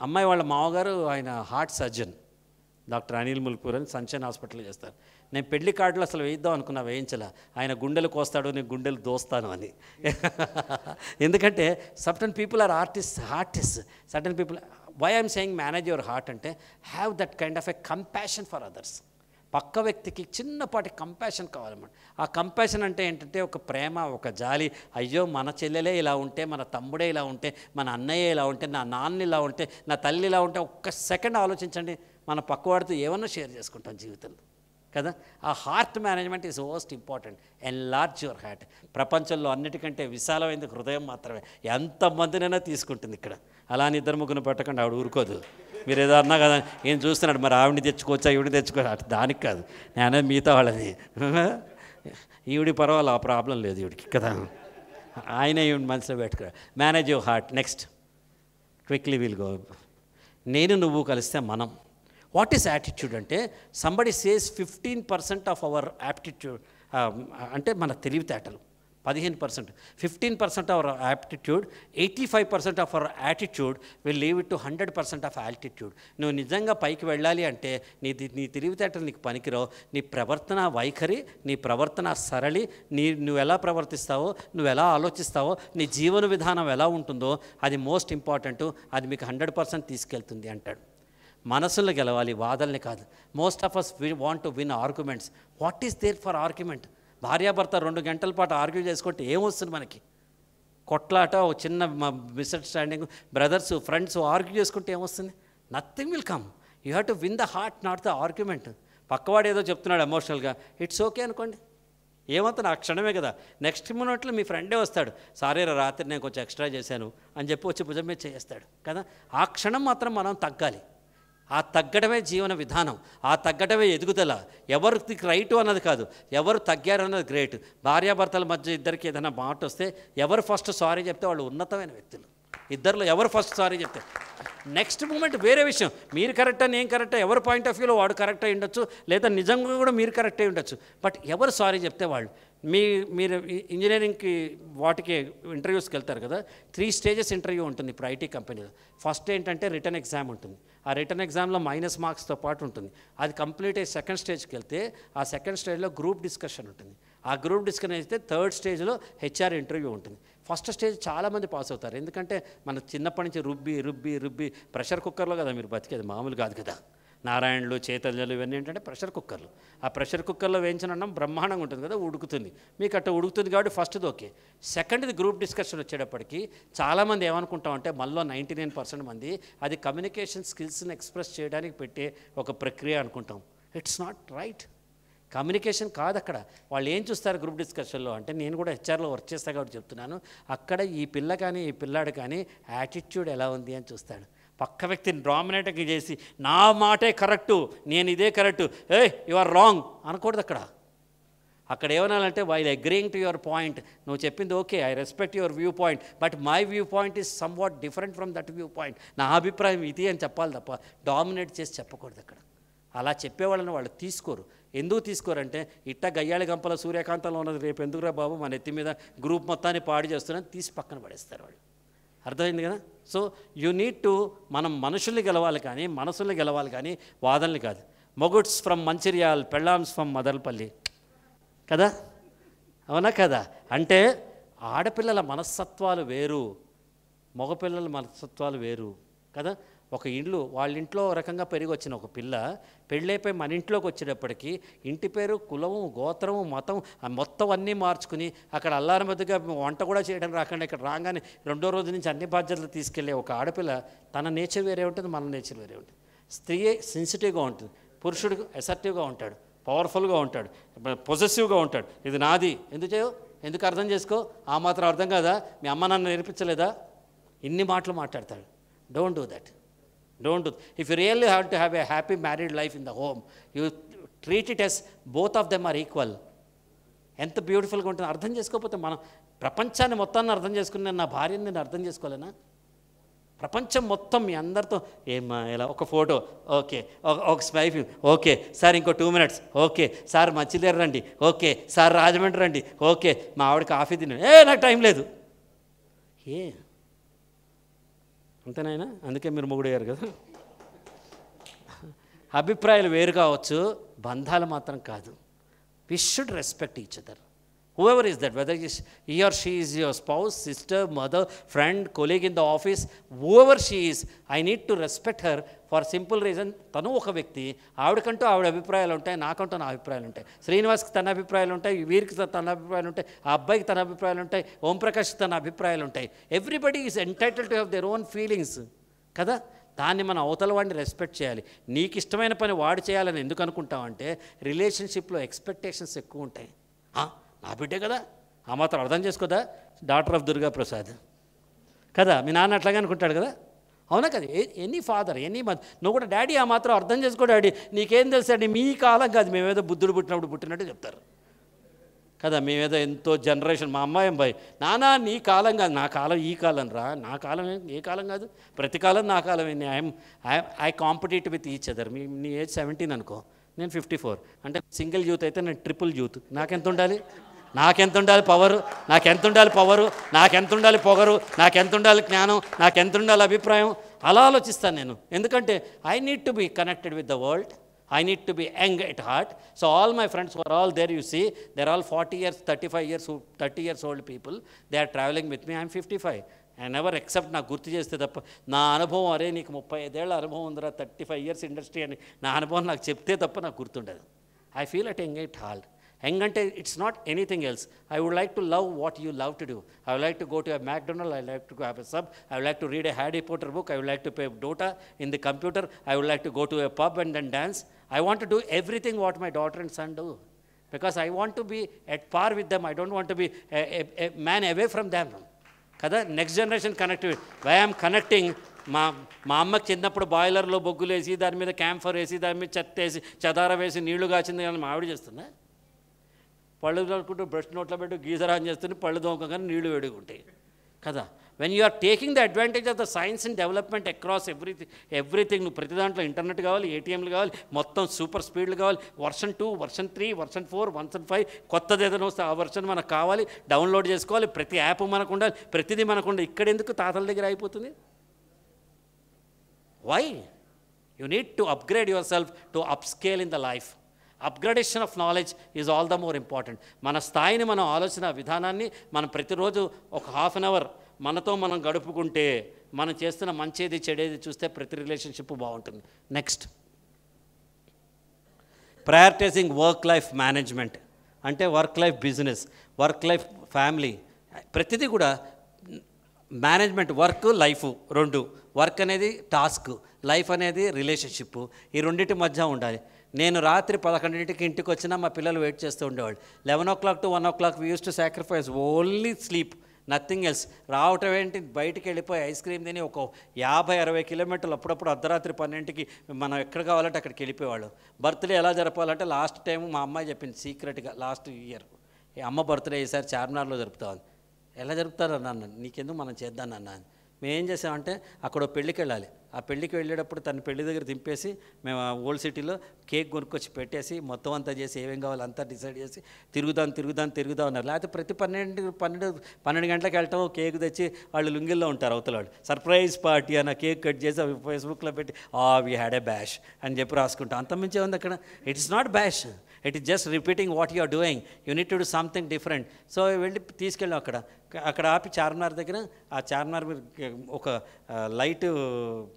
అమ్మాయి వాళ్ళ మామగారు ఆయన హార్ట్ సర్జన్, డాక్టర్ అనిల్ ముల్పూర్ అని సన్షైన్ హాస్పిటల్ చేస్తారు. నేను పెళ్లి కార్డులో అసలు వేయిద్దాం అనుకున్నా, వేయించలా. ఆయన గుండెలు కోస్తాడు, నేను గుండెలు దోస్తాను అని. ఎందుకంటే certain people are heartiest. Certain people, why I'm saying manage your heart అంటే have that kind of a compassion for others. పక్క వ్యక్తికి చిన్నపాటి కంపాషన్ కావాలన్నమాట. ఆ కంపాషన్ అంటే ఏంటంటే ఒక ప్రేమ, ఒక జాలి. అయ్యో మన చెల్లెలే ఇలా ఉంటే, మన తమ్ముడే ఇలా ఉంటే, మన అన్నయ్య ఇలా ఉంటే, నా నాన్న ఇలా ఉంటే, నా తల్లి ఇలా ఉంటే, ఒక్క సెకండ్ ఆలోచించండి, మన పక్కవాడితో ఏమన్నా షేర్ చేసుకుంటాం జీవితంలో కదా. ఆ heart management is most important. Enlarge your heart. ప్రపంచంలో అన్నిటికంటే విశాలమైనది హృదయం మాత్రమే. ఎంతమందినైనా తీసుకుంటుంది ఇక్కడ. అలా అని ఇద్దరు ముగ్గురు పెట్టకుండా ఆవిడ ఊరుకోదు. మీరు ఏదో అన్నా కదా, ఏం చూస్తున్నాడు మరి ఆవిడని తెచ్చుకోవచ్చా ఈవిడ తెచ్చుకోవచ్చు, అటు దానికి కాదు నేను అనేది మిగతా వాళ్ళని. ఈవిడి పర్వాలేదు, ఆ ప్రాబ్లం లేదు ఈవిడికి కదా. ఆయన ఈవిడ మనసులో పెట్టుకో. Manage your heart. Next quickly will go. నేను నువ్వు కలిస్తే మనం. వాట్ ఈస్ యాటిట్యూడ్ అంటే somebody says 15% of our aptitude, అంటే మన తెలివితేటలు 15%, 15% our aptitude, 85% of our attitude will leave it to 100% of altitude. నువ్వు నిజంగా పైకి వెళ్ళాలి అంటే నీ తెలివితేటలు నీకు పనికిరావు. నీ ప్రవర్తన వైఖరి, నీ ప్రవర్తన సరళి, నువ్వు ఎలా ప్రవర్తిస్తావో, నువ్వు ఎలా ఆలోచిస్తావో, నీ జీవన విధానం ఎలా ఉంటుందో అది మోస్ట్ ఇంపార్టెంట్. అది మీకు 100% తీసుకెళ్తుంది అంటాడు. మనసులో గెలవాలి, వాదనలు కాదు. Most of us want to win arguments. What is there for argument? భార్యాభర్త 2 గంటల పాటు ఆర్గ్యూ చేసుకుంటే ఏమొస్తుంది మనకి? కొట్లాట, ఒక చిన్న మిస్అండర్స్టాండింగ్, బ్రదర్స్ ఫ్రెండ్స్ ఆర్గ్యూ చేసుకుంటే ఏమొస్తుంది? Nothing will come. You have to win the heart, not the argument. పక్కవాడు ఏదో చెప్తున్నాడు ఎమోషనల్గా, ఇట్స్ ఓకే అనుకోండి. ఏమవుతుంది? ఆ క్షణమే కదా. నెక్స్ట్ మినిట్లో మీ ఫ్రెండే వస్తాడు, సారీ రాత్రి నేను కొంచెం ఎక్స్ట్రా చేశాను అని చెప్పి వచ్చి భుజం మీద చేస్తాడు కదా. ఆ క్షణం మాత్రం మనం తగ్గాలి. ఆ తగ్గడమే జీవన విధానం, ఆ తగ్గడమే ఎదుగుదల. ఎవరికి రైటు అన్నది కాదు, ఎవరు తగ్గారన్నది గ్రేట్. భార్యాభర్తల మధ్య ఇద్దరికి ఏదైనా మాట వస్తే ఎవరు ఫస్ట్ సారీ చెప్తే వాళ్ళు ఉన్నతమైన వ్యక్తులు. ఇద్దరిలో ఎవరు ఫస్ట్ సారీ చెప్తే నెక్స్ట్ మూమెంట్ వేరే విషయం. మీరు కరెక్టా నేను కరెక్టా, ఎవరి పాయింట్ ఆఫ్ వ్యూలో వాడు కరెక్ట్ అయి ఉండొచ్చు, లేదా నిజంగా కూడా మీరు కరెక్ట్ అయి ఉండొచ్చు. బట్ ఎవరు సారీ చెప్తే వాళ్ళు. మీరు ఇంజనీరింగ్కి వాటికి ఇంటర్వ్యూస్కి వెళ్తారు కదా, 3 స్టేజెస్ ఇంటర్వ్యూ ఉంటుంది ఇప్పుడు ఐటీ కంపెనీలో. ఫస్ట్ ఏంటంటే రిటర్న్ ఎగ్జామ్ ఉంటుంది. ఆ రిటర్న్ ఎగ్జామ్లో మైనస్ మార్క్స్తో పాటు ఉంటుంది. అది కంప్లీట్ అయ్యి సెకండ్ స్టేజ్కి వెళ్తే ఆ సెకండ్ స్టేజ్లో గ్రూప్ డిస్కషన్ ఉంటుంది. ఆ గ్రూప్ డిస్కషన్ అయితే థర్డ్ స్టేజ్లో హెచ్ఆర్ ఇంటర్వ్యూ ఉంటుంది. ఫస్ట్ స్టేజ్ చాలామంది పాస్ అవుతారు, ఎందుకంటే మన చిన్నప్పటి నుంచి రుబ్బి ప్రెషర్ కుక్కర్లో కదా మీరు బతికేది, మామూలు కాదు కదా. నారాయణలు, చైతన్యాలు ఇవన్నీ ఏంటంటే ప్రెషర్ కుక్కర్లు. ఆ ప్రెషర్ కుక్కర్లో వేయించిన అన్నం బ్రహ్మాండంగా ఉంటుంది కదా, ఉడుకుతుంది. మీకు అట్లా ఉడుకుతుంది కాబట్టి ఫస్ట్ది ఓకే. సెకండ్ది గ్రూప్ డిస్కషన్ వచ్చేటప్పటికి చాలామంది ఏమనుకుంటామంటే మనలో 99% మంది అది కమ్యూనికేషన్ స్కిల్స్ని ఎక్స్ప్రెస్ చేయడానికి పెట్టే ఒక ప్రక్రియ అనుకుంటాం. It's not right. కమ్యూనికేషన్ కాదు అక్కడ. వాళ్ళు ఏం చూస్తారు గ్రూప్ డిస్కషన్లో అంటే, నేను కూడా హెచ్ఆర్లో వర్క్ చేస్తా కాబట్టి చెప్తున్నాను, అక్కడ ఈ పిల్ల కానీ ఈ పిల్లాడు కానీ యాటిట్యూడ్ ఎలా ఉంది అని చూస్తాడు. పక్క వ్యక్తిని డామినేట్గా చేసి నా మాటే కరెక్టు, నేను ఇదే కరెక్టు, యు ఆర్ రాంగ్ అనకూడదు. అక్కడ ఏమనాలంటే while agreeing to your point, నువ్వు చెప్పింది okay, I respect your view point, but my view point is somewhat different from that view point. నా అభిప్రాయం ఇది అని చెప్పాలి తప్ప డామినేట్ చేసి చెప్పకూడదు అక్కడ. అలా చెప్పేవాళ్ళని వాళ్ళు తీసుకోరు. ఎందుకు తీసుకోరంటే, ఇట్ట గయ్యాళి గంపల సూర్యకాంతంలో ఉన్నది రేపు ఎందుకురా బాబు మన ఎత్తి మీద గ్రూప్ మొత్తాన్ని పాడు చేస్తున్నారని తీసి పక్కన పడేస్తారు వాళ్ళు. అర్థమైంది కదా. సో యూ నీడ్ టు, మనం మనుషుల్ని గెలవాలి కానీ మనసుల్ని గెలవాలి కానీ వాదనలు కాదు. మొగుడ్స్ ఫ్రమ్ మంచిర్యాల్, పెళ్ళామ్స్ ఫ్రమ్ మదనపల్లి కదా, అవునా కదా. అంటే ఆడపిల్లల మనస్తత్వాలు వేరు, మగపిల్లల మనస్తత్వాలు వేరు కదా. ఒక ఇల్లు, వాళ్ళ ఇంట్లో రకంగా పెరిగి వచ్చిన ఒక పిల్ల పెళ్ళైపోయి మన ఇంట్లోకి వచ్చేటప్పటికి ఇంటి పేరు, కులము, గోత్రము, మతం మొత్తం అన్నీ మార్చుకుని అక్కడ అల్లారమద్దుగా వంట కూడా చేయడం రాకుండా ఇక్కడ రాగానే రెండో రోజు నుంచి అన్ని బాధ్యతలు తీసుకెళ్ళే ఒక ఆడపిల్ల, తన నేచర్ వేరే ఉంటుంది, మన నేచర్ వేరే ఉంటుంది. స్త్రీ సెన్సిటివ్గా ఉంటుంది, పురుషుడు అసర్టివ్గా ఉంటాడు, పవర్ఫుల్గా ఉంటాడు, పొజెసివ్గా ఉంటాడు. ఇది నాది, ఎందుకు చేయవు, ఎందుకు అర్థం చేసుకో, ఆ మాత్రం అర్థం కాదా, మీ అమ్మ నాన్న నేర్పించలేదా, ఇన్ని మాటలు మాట్లాడతాడు. Don't do that. Don't do. If you really have to have a happy married life in the home, you treat it as both of them are equal. ఎంత బ్యూటిఫుల్గా ఉంటుంది. అర్థం చేసుకోకపోతే మనం ప్రపంచాన్ని మొత్తాన్ని అర్థం చేసుకుని నా భార్యని నేను అర్థం చేసుకోలేనా? ప్రపంచం మొత్తం మీ అందరితో ఏమా ఇలా ఒక ఫోటో ఓకే, ఒక స్మైల్ ఓకే సార్, ఇంకో 2 minutes ఓకే సార్, మచ్చిలేరు రండి ఓకే సార్, రాజమండ్రి రండి ఓకే, మా ఆవిడ కాఫీ తినండి, నాకు టైం లేదు. అంతేనాయనా? అందుకే మీరు మొగుడయ్యారు కదా. అభిప్రాయాలు వేరు కావచ్చు, బంధాలు మాత్రం కాదు. We should respect each other. Whoever is that, whether he or she is your spouse, sister, mother, friend, colleague in the office, whoever she is, I need to respect her for simple reason. తను ఒక వ్యక్తి, ఆవిడకంటూ ఆవిడ అభిప్రాయాలు ఉంటాయి, నాకంటూ నా అభిప్రాయాలు ఉంటాయి, శ్రీనివాస్కి తన అభిప్రాయాలు ఉంటాయి, వీరికి తన అభిప్రాయాలు ఉంటాయి, ఆ అబ్బాయికి తన అభిప్రాయాలు ఉంటాయి, ఓంప్రకాష్కి తన అభిప్రాయాలు ఉంటాయి. Everybody is entitled to have their own feelings కదా. దాన్ని మన అవతల వాడిని రెస్పెక్ట్ చేయాలి. నీకు ఇష్టమైన పని వాడు చేయాలని ఎందుకు అనుకుంటావంటే రిలేషన్షిప్లో ఎక్స్పెక్టేషన్స్ ఎక్కువ ఉంటాయి. నా బిడ్డే కదా, ఆ మాత్రం అర్థం చేసుకోదా, డాక్టర్ ఆఫ్ దుర్గా ప్రసాద్ కదా, మీ నాన్న అట్లాగే అనుకుంటాడు కదా, అవునా కదా. ఎనీ ఫాదర్, ఎనీ మదర్, నువ్వు కూడా డాడీ ఆ మాత్రం అర్థం చేసుకో డాడీ, నీకేం తెలుసండి, మీ కాలం కాదు, మేమేదో బుద్ధుడు పుట్టినప్పుడు పుట్టినట్టు చెప్తారు కదా, మేమేదో ఎంతో జనరేషన్. మా అమ్మాయి అబ్బాయి, నానా నీ కాలం కాదు, నా కాలం ఈ కాలం రా, నా కాలం ఏ కాలం కాదు, ప్రతి కాలం నా కాలం. I compete with each other. నీ ఏజ్ 17 అనుకో, నేను 54, అంటే సింగిల్ యూత్ అయితే నేను ట్రిపుల్ యూత్. నాకెంత ఉండాలి పవరు, నాకెంత ఉండాలి పొగరు, నాకెంత ఉండాలి జ్ఞానం, నాకెంత ఉండాలి అభిప్రాయం, అలా ఆలోచిస్తాను నేను. ఎందుకంటే I need to be connected with the world. I need to be young at heart. So all my friends who are all there, you see, they're all 40 years, 35 years, 30 years old people. They are traveling with me. I'm 55. I never accept నాకు గుర్తు చేస్తే తప్ప నా అనుభవం, అరే నీకు 35 ఏళ్ల అనుభవం ఉందిరా, 35 years ఇండస్ట్రీ అని నా అనుభవం నాకు చెప్తే తప్ప నాకు గుర్తుండదు. I feel at young at heart. Young అంటే it's not anything else. I would like to love what you love to do. I would like to go to a McDonald's. I like to have a sub. I would like to read a Harry Potter book. I would like to play Dota in the computer. I would like to go to a pub and then dance. I want to do everything what my daughter and son do because I want to be at par with them. I don't want to be a man away from them కదా. Next generation connectivity. Why I'm connecting, మా అమ్మకి చిన్నప్పుడు బాయిలర్లో బొగ్గులు వేసి దాని మీద camphor వేసి దాని మీద చెత్త వేసి చదార వేసి నీళ్లు కాచింది కానీ మా ఆవిడ చేస్తుందా? పళ్ళు తోడుకుంటూ బ్రష్ నోట్లో పెట్టి గీజర్ ఆన్ చేస్తుంది, పళ్ళు తోమకగానే నీళ్లు వేడుకుంటాయి కదా. When you are taking the advantage of the science and development across everything. నువ్వు ప్రతి దాంట్లో ఇంటర్నెట్ కావాలి, ఏటీఎంలు కావాలి, మొత్తం సూపర్ స్పీడ్లు కావాలి, వర్షన్ 2, వర్షన్ 3, వర్షన్ 4, వర్షన్ 5, కొత్తది ఏదైనా వస్తే ఆ వర్షన్ మనకు కావాలి, డౌన్లోడ్ చేసుకోవాలి, ప్రతి యాప్ మనకు ఉండాలి, ప్రతిదీ మనకు ఉండాలి. ఇక్కడ ఎందుకు తాతల దగ్గర అయిపోతుంది? Why? You need to upgrade yourself to upscale in the life. Upgradation of knowledge is all the more important. మన స్థాయిని, మనం ఆలోచన విధానాన్ని మనం ప్రతిరోజు ఒక ½ an hour మనతో మనం గడుపుకుంటే, మనం చేస్తున్న మంచిది చెడేది చూస్తే ప్రతి రిలేషన్షిప్ బాగుంటుంది. Next, prioritising work life management అంటే work life business, work life family, ప్రతిదీ కూడా మేనేజ్మెంట్. వర్క్ లైఫ్ రెండు. వర్క్ అనేది టాస్క్, లైఫ్ అనేది రిలేషన్షిప్. ఈ రెండింటి మధ్య ఉండాలి. నేను రాత్రి 11ంటికి ఇంటికి వచ్చినా మా పిల్లలు వెయిట్ చేస్తూ ఉండేవాళ్ళు. 11 o'clock to 1 o'clock we use to sacrifice only sleep, nothing else. రావటం ఏంటి, బయటికి వెళ్ళిపోయి ఐస్ క్రీమ్ తిని ఒక 50-60 కిలోమీటర్లు, అప్పుడప్పుడు అర్ధరాత్రి 12ంటికి మనం ఎక్కడ కావాలంటే అక్కడికి వెళ్ళిపోయేవాళ్ళు. బర్త్డే ఎలా జరపాలంటే లాస్ట్ టైం మా అమ్మాయి చెప్పింది సీక్రెట్గా, లాస్ట్ ఇయర్ అమ్మ బర్త్డే ఈసారి చార్మినార్లో జరుపుతామని. ఎలా జరుపుతారని అన్నాను, నీకెందుకు మనం చేద్దాం అన్నాను. మేము ఏం చేసామంటే అక్కడ పెళ్ళికి వెళ్ళాలి. ఆ పెళ్ళికి వెళ్ళేటప్పుడు తన పెళ్లి దగ్గర దింపేసి మేము ఓల్డ్ సిటీలో కేక్ కొనుక్కొచ్చి పెట్టేసి మొత్తం అంతా చేసి ఏమేం కావాలి అంతా డిసైడ్ చేసి తిరుగుదాం అన్నారు. లేకపోతే ప్రతి 12 గంటలకు వెళ్ళటం, కేక్ తెచ్చి వాళ్ళు లుంగిల్లో ఉంటారు అవతల వాళ్ళు, సర్ప్రైజ్ పార్టీ అని కేక్ కట్ చేసి అవి ఫేస్బుక్లో పెట్టి వీ హ్యాడ్ ఏ బ్యాష్ అని చెప్పి రాసుకుంటాం. అంతమించే ఉంది అక్కడ. It is not bash, it is just repeating what you are doing. You need to do something different. So వెళ్ళి తీసుకెళ్ళాం అక్కడ ఆపి చార్మినార్ దగ్గర, ఆ చార్మినార్ ఒక లైట్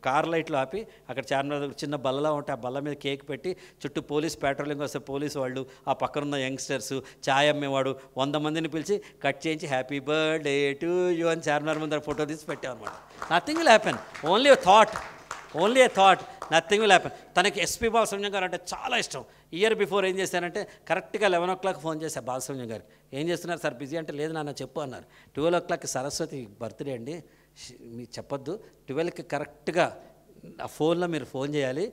కార్ లైట్లు ఆపి అక్కడ చార్మినార్ దగ్గర చిన్న బల్లలా ఉంటే ఆ బల్ల మీద కేక్ పెట్టి చుట్టూ పోలీస్ పెట్రోలింగ్ వస్తే పోలీసు వాళ్ళు, ఆ పక్కనున్న యంగ్స్టర్స్, ఛాయ్ అమ్మేవాడు 100 మందిని పిలిచి కట్ చేయించి హ్యాపీ బర్త్డే టు యూ అని చార్మినార్ ముందర ఫోటో తీసి పెట్టాం అనమాట. Nothing will happen, only a thought, nothing will happen. తనకి ఎస్పీ బాలసుబ్రహ్మణ్యం గారు అంటే చాలా ఇష్టం. ఇయర్ బిఫోర్ ఏం చేశానంటే కరెక్ట్గా 11 o'clock ఫోన్ చేశాను బాలసుబ్రహ్మణ్యం గారికి. ఏం చేస్తున్నారు సార్, బిజీ అంటే, లేదు నాన్న చెప్పు అన్నారు. 12 o'clock సరస్వతి బర్త్డే అండి, మీకు చెప్పొద్దు, 12కి కరెక్ట్గా ఆ ఫోన్లో మీరు ఫోన్ చేయాలి,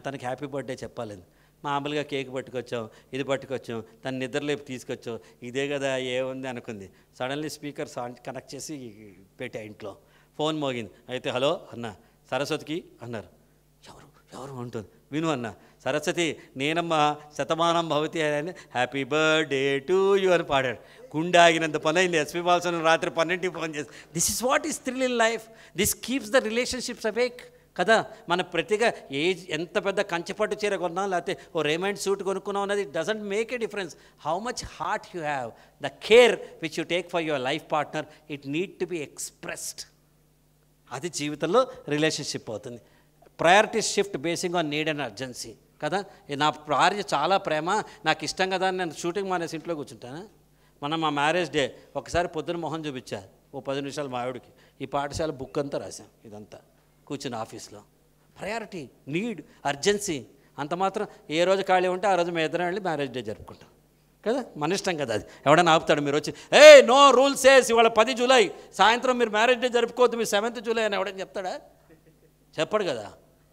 తనకి హ్యాపీ బర్త్డే చెప్పాలి. మామూలుగా కేక్ పట్టుకొచ్చాం, ఇది పట్టుకొచ్చాం, తను నిద్రలేపు తీసుకొచ్చాం, ఇదే కదా ఏముంది అనుకుంది. సడన్లీ స్పీకర్ కనెక్ట్ చేసి పెట్టా ఇంట్లో. ఫోన్ మోగింది. అయితే హలో అన్న, సరస్వతికి అన్నారు. ఎవరు ఎవరు ఉంటుంది, విను అన్న. సరస్వతి, నేనమ్మా శతమానం భవతి అని హ్యాపీ బర్త్డే టు యూ అని పాడాడు. గుండె ఆగినంత పని అయింది. ఎస్పీ బాలసుబ్రహ్మణ్యం రాత్రి 12కి ఫోన్ చేసి, this is what is thrill in life, this keeps the relationships awake కదా. మన ప్రతిగా ఏజ్ ఎంత పెద్ద కంచిపట్టు చీర కొన్నా, లేకపోతే ఓ రేమండ్ సూట్ కొనుక్కున్నాం అన్నది doesn't make a difference. How much heart you have, the care which you take for your life partner, it need to be expressed. అది జీవితంలో రిలేషన్షిప్ అవుతుంది. Priorities shift basing on need and urgency కదా. నా భార్య చాలా ప్రేమ, నాకు ఇష్టం కదా అని నేను షూటింగ్ మానేసి ఇంట్లో కూర్చుంటాను. మా మ్యారేజ్ డే ఒకసారి పొద్దున మొహం చూపించారు ఓ 10 నిమిషాలు మా ఆవిడకి. ఈ పాఠశాల బుక్ అంతా రాశాం, ఇదంతా కూర్చుని ఆఫీస్లో. Priority, need, urgency. అంత మాత్రం ఏ రోజు ఖాళీ ఉంటే ఆ రోజు మేము ఇద్దరం వెళ్ళి మ్యారేజ్ డే జరుపుకుంటాం కదా. మన ఇష్టం కదా అది. ఎవడన్నా ఆపుతాడు? మీరు వచ్చి నో రూల్ సేస్ ఇవాళ 10 జూలై సాయంత్రం మీరు మ్యారేజ్ డే జరుపుకోవద్దు, మీరు 7th జూలై అని ఎవడని చెప్తాడా? చెప్పడు కదా.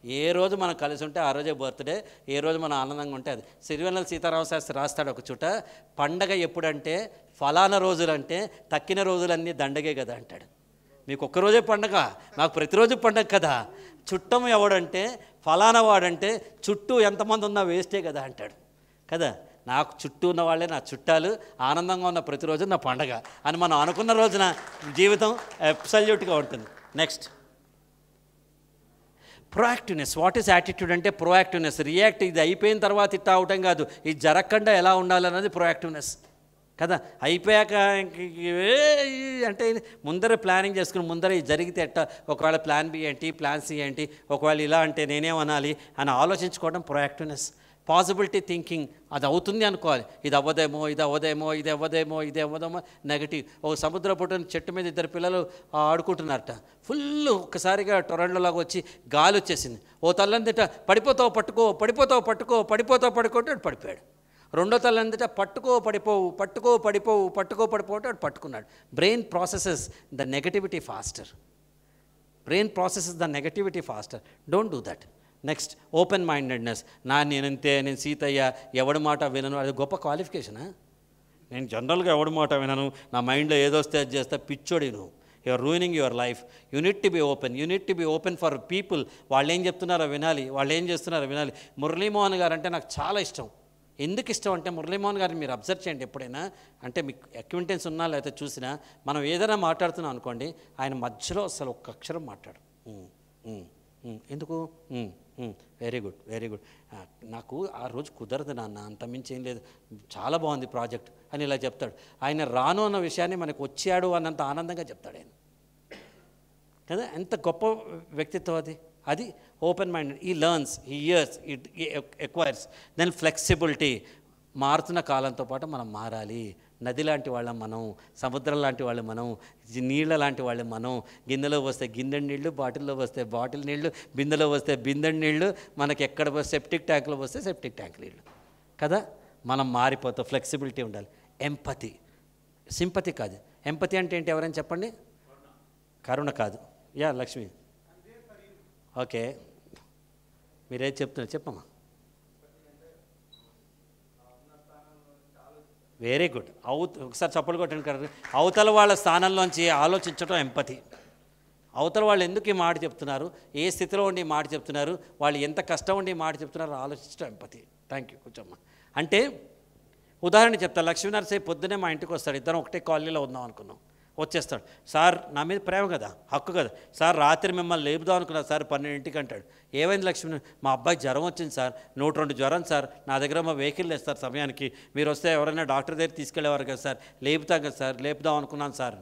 ఏ రోజు మనం కలిసి ఉంటే ఆ రోజే బర్త్డే, ఏ రోజు మనం ఆనందంగా ఉంటే అది. సిరివెన్నెల సీతారామ శాస్త్రి రాస్తాడు ఒక చోట, పండగ ఎప్పుడంటే ఫలానా రోజులంటే తక్కిన రోజులన్నీ దండగే కదా అంటాడు. మీకు ఒక్కరోజే పండగ, నాకు ప్రతిరోజు పండగ కదా. చుట్టం ఎవడంటే ఫలానా వాడంటే చుట్టూ ఎంతమంది ఉన్నా వేస్టే కదా అంటాడు కదా. నాకు చుట్టూ ఉన్న వాళ్ళే నా చుట్టాలు, ఆనందంగా ఉన్న ప్రతిరోజు నా పండగ అని మనం అనుకున్న రోజున జీవితం అబ్సల్యూట్గా ఉంటుంది. Next, proactiveness. What is attitude అంటే ప్రొయాక్టివ్నెస్. రియాక్ట్, ఇది అయిపోయిన తర్వాత ఇట్టా అవటం కాదు, ఇది జరగకుండా ఎలా ఉండాలన్నది ప్రొయాక్టివ్నెస్ కదా. అయిపోయాక అంటే ముందరే ప్లానింగ్ చేసుకుని ముందరే జరిగితే ఎట్టా, ఒకవేళ ప్లాన్ బి ఏంటి, ప్లాన్ సి ఏంటి, ఒకవేళ ఇలా అంటే నేనేమనాలి అని ఆలోచించుకోవడం ప్రొయాక్టివ్నెస్. పాసిబిలిటీ థింకింగ్, అది అవుతుంది అనుకోవాలి, ఇది అవ్వదేమో, ఇది అవ్వదేమో, ఇది అవ్వదేమో, ఇది అవ్వదేమో, నెగటివ్. ఒక సముద్ర పుట్టిన చెట్టు మీద 2 పిల్లలు ఆడుకుంటున్నారట. ఫుల్ ఒక్కసారిగా టొరండోలాగా వచ్చి గాలి వచ్చేసింది. ఓ తల్లందిట పడిపోతావు పట్టుకో, పడిపోతావు పట్టుకో, పడిపోతావు పడుకోంటే వాడు పడిపోయాడు. రెండో తల్లందిట పట్టుకో పడిపోవు, పట్టుకో పడిపోవు, పట్టుకో పడిపోతే వాడు పట్టుకున్నాడు. Brain processes the negativity faster. Brain processes the negativity faster. Don't do that. Next, open mindedness. నేనంతే, నేను సీతయ్య, ఎవడి మాట వినను, అది గొప్ప క్వాలిఫికేషనా? నేను జనరల్గా ఎవడి మాట వినను, నా మైండ్లో ఏదొస్తే అది చేస్తా, పిచ్చోడి నువ్వు. You are ruining your life. You need to be open. You need to be open for people. వాళ్ళు ఏం చెప్తున్నారో వినాలి, వాళ్ళు ఏం చేస్తున్నారో వినాలి. మురళీమోహన్ గారు అంటే నాకు చాలా ఇష్టం. ఎందుకు ఇష్టం అంటే, మురళీమోహన్ గారిని మీరు అబ్జర్వ్ చేయండి ఎప్పుడైనా, అంటే మీకు అక్వింటెన్స్ ఉన్నా లేకపోతే చూసినా, మనం ఏదైనా మాట్లాడుతున్నాం అనుకోండి, ఆయన మధ్యలో అసలు ఒక్క అక్షరం మాట్లాడు. ఎందుకు? వెరీ గుడ్, వెరీ గుడ్, నాకు ఆ రోజు కుదరదు నాన్న, అంతమించి ఏం లేదు, చాలా బాగుంది ప్రాజెక్ట్ అని ఇలా చెప్తాడు. ఆయన రాను అన్న విషయాన్ని మనకు వచ్చాడు అన్నంత ఆనందంగా చెప్తాడు ఆయన కదా. ఎంత గొప్ప వ్యక్తిత్వం అది. అది open mind. He learns, he years, it acquires. Then flexibility. మారుతున్న కాలంతో పాటు మనం మారాలి. నది లాంటి వాళ్ళం మనం, సముద్రం లాంటి వాళ్ళు మనం, నీళ్ళ లాంటి వాళ్ళు మనం. గిన్నెలో వస్తే గిన్నె నీళ్ళు, బాటిల్లో వస్తే బాటిల్ నీళ్ళు, బిందెలో వస్తే బిందె నీళ్ళు, మనకి ఎక్కడ సెప్టిక్ ట్యాంక్లో వస్తే సెప్టిక్ ట్యాంక్ నీళ్ళు కదా. మనం మారిపోతాం. ఫ్లెక్సిబిలిటీ ఉండాలి. ఎంపతి, సింపతి కాదు. ఎంపతి అంటే ఏంటి ఎవరైనా చెప్పండి? కరుణ కాదు. యా లక్ష్మి, ఓకే, మీరేం చెప్తున్నారు చెప్పమ్మా. Very good. ఒకసారి చప్పలు కొట్టండి కదా. అవతల వాళ్ళ స్థానంలోంచి ఆలోచించడం ఎంపతి. అవతల వాళ్ళు ఎందుకు ఈ మాట చెప్తున్నారు, ఏ స్థితిలో ఉండి ఈ మాట చెప్తున్నారు, వాళ్ళు ఎంత కష్టం ఉండి ఈ మాట చెప్తున్నారు ఆలోచించడం ఎంపతి. Thank you. కూర్చోమ్మా. అంటే ఉదాహరణ చెప్తా. లక్ష్మీనరసయ్య పొద్దునే మా ఇంటికి వస్తాడు. ఇద్దరం ఒకటే కాలనీలో ఉందాం అనుకున్నాం. వచ్చేస్తాడు. సార్, నా మీద ప్రేమ కదా, హక్కు కదా సార్, రాత్రి మిమ్మల్ని లేపుదాం అనుకున్నా సార్ 12ంటికి అంటాడు. ఏమైంది లక్ష్మి? మా అబ్బాయికి జ్వరం వచ్చింది సార్, 102 జ్వరం సార్, నా దగ్గర మా వెహికల్ వేస్తారు సమయానికి, మీరు వస్తే ఎవరైనా డాక్టర్ దగ్గర తీసుకెళ్ళేవారు కదా సార్, లేపుతాం కదా సార్, లేపుదాం అనుకున్నాను సార్.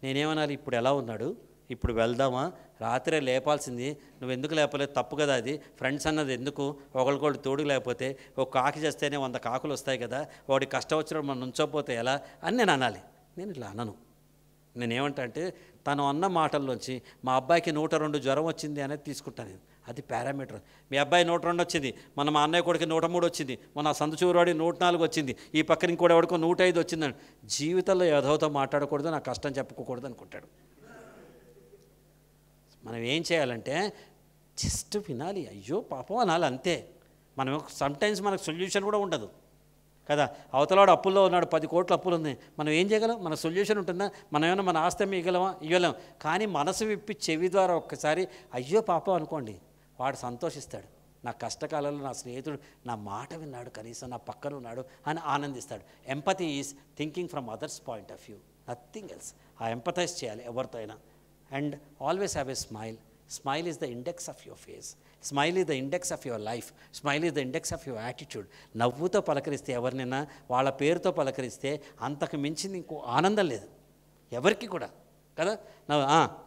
నేనేమనాలి? ఇప్పుడు ఎలా ఉన్నాడు, ఇప్పుడు వెళ్దామా, రాత్రే లేపాల్సింది, నువ్వు ఎందుకు లేపలేదు, తప్పు కదా అది. ఫ్రెండ్స్ అన్నది ఎందుకు, ఒకరికొకరు తోడు లేకపోతే, ఒక కాకి చేస్తేనే 100 కాకులు వస్తాయి కదా, వాడి కష్టం వచ్చినప్పుడు మనం నుంచోపోతే ఎలా అని నేను అనాలి. నేను ఇలా అనను. నేనేమంటా అంటే, తను అన్న మాటల్లోంచి మా అబ్బాయికి 102 జ్వరం వచ్చింది అనేది తీసుకుంటాను నేను. అది పారామీటర్. మీ అబ్బాయి 102 వచ్చింది, మా అన్నయ్య కొడుకు 103 వచ్చింది, మన సందుచూరువాడి 104 వచ్చింది, ఈ పక్కన ఇంకోటి ఎవడికో 105 వచ్చిందని జీవితంలో ఏదోతో మాట్లాడకూడదు, నా కష్టం చెప్పుకోకూడదు అనుకుంటాడు. మనం ఏం చేయాలంటే జస్ట్ వినాలి, అయ్యో పాపం అనాలి, అంతే. మనం సమ్టైమ్స్ మనకు సొల్యూషన్ కూడా ఉండదు కదా. అవతలవాడు అప్పుల్లో ఉన్నాడు, 10 కోట్ల అప్పులు ఉంది, మనం ఏం చేయగలం? మన సొల్యూషన్ ఉంటుందా? మనం ఏమైనా మన ఆస్తి ఇవ్వగలం. కానీ మనసు విప్పి చెవి ద్వారా ఒక్కసారి అయ్యో పాపం అనుకోండి, వాడు సంతోషిస్తాడు. నా కష్టకాలంలో నా స్నేహితుడు నా మాట విన్నాడు, కనీసం నా పక్కన ఉన్నాడు అని ఆనందిస్తాడు. Empathy is thinking from others point of view, nothing else. ఆ ఎంపథైజ్ చేయాలి ఎవరితో అయినా. And always have a smile. Smile is the index of your face. Smile is the index of your life. Smile is the index of your attitude. నవ్వుతో పలకరిస్తే ఎవరినైనా, వాళ్ళ పేరుతో పలకరిస్తే అంతకు మించింది ఇంకో ఆనందం లేదు ఎవరికి కూడా కదా.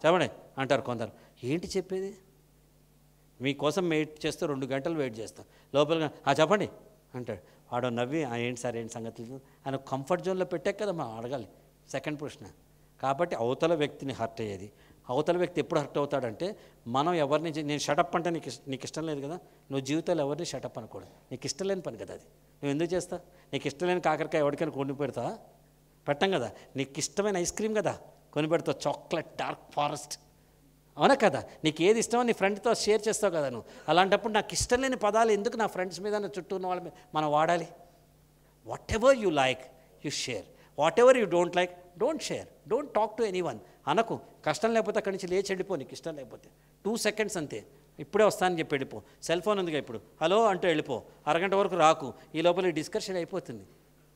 చెప్పండి అంటారు కొందరు. ఏంటి చెప్పేది? మీకోసం వెయిట్ చేస్తూ 2 గంటలు వెయిట్ చేస్తాం, లోపల చెప్పండి అంటాడు. వాడు నవ్వి ఏంటి సార్ ఏంటి సంగతులు ఆయన కంఫర్ట్ జోన్లో పెట్టాక కదా మనం అడగాలి సెకండ్ ప్రశ్న. కాబట్టి అవతల వ్యక్తిని హర్ట్ అయ్యేది. అవతల వ్యక్తి ఎప్పుడు హర్ట్ అవుతాడంటే, మనం ఎవరిని నేను షటప్ అంటే నీకు ఇష్టం లేదు కదా, నువ్వు జీవితంలో ఎవరిని షటప్ అనకూడదు. నీకు ఇష్టం లేని పని కదా అది, నువ్వు ఎందుకు చేస్తావు? నీకు ఇష్టం లేని కాకరకాయ ఎవరికైనా కొని పెడతా? పెట్టం కదా. నీకు ఇష్టమైన ఐస్ క్రీమ్ కదా కొని పెడతావు, చాక్లెట్ డార్క్ ఫారెస్ట్, అవునా కదా. నీకు ఏది ఇష్టమో నీ ఫ్రెండ్తో షేర్ చేస్తావు కదా నువ్వు. అలాంటప్పుడు నాకు ఇష్టం లేని పదాలు ఎందుకు నా ఫ్రెండ్స్ మీద, నా చుట్టూ ఉన్న వాళ్ళ మీద మనం వాడాలి? What ever you like you share, what ever you don't like don't share, don't talk to anyone. అనకు. కష్టం లేకపోతే అక్కడి నుంచి లేచి వెళ్ళిపో, నీకు ఇష్టం లేకపోతే 2 seconds అంతే, ఇప్పుడే వస్తానని చెప్పి వెళ్ళిపో. సెల్ ఫోన్ ఉందిగా ఇప్పుడు, హలో అంటూ వెళ్ళిపో. అరగంట వరకు రాకు, ఈ లోపల డిస్కషన్ అయిపోతుంది,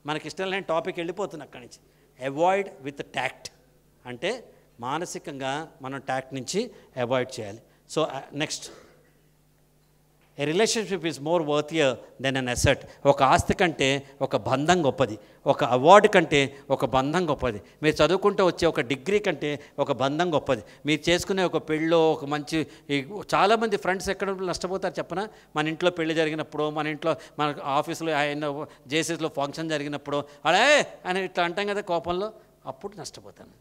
మనకి ఇష్టం లేని టాపిక్ వెళ్ళిపోతుంది అక్కడి నుంచి. అవాయిడ్ విత్ ట్యాక్ట్ అంటే మానసికంగా మనం ట్యాక్ట్ నుంచి అవాయిడ్ చేయాలి. So next, a relationship is more worthier than an asset. ఒక ఆస్తి కంటే ఒక బంధం గొప్పది, ఒక అవార్డు కంటే ఒక బంధం గొప్పది, మీరు చదువుకుంటూ వచ్చే ఒక డిగ్రీ కంటే ఒక బంధం గొప్పది, మీరు చేసుకునే ఒక పెళ్ళో ఒక మంచి. చాలామంది ఫ్రెండ్స్ ఎక్కడ నష్టపోతారు చెప్పనా? మన ఇంట్లో పెళ్లి జరిగినప్పుడు, మన ఇంట్లో మన ఆఫీసులో ఆయన జేసీస్లో ఫంక్షన్ జరిగినప్పుడు అడే అని ఇట్లా అంటాం కదా కోపంలో, అప్పుడు నష్టపోతాను.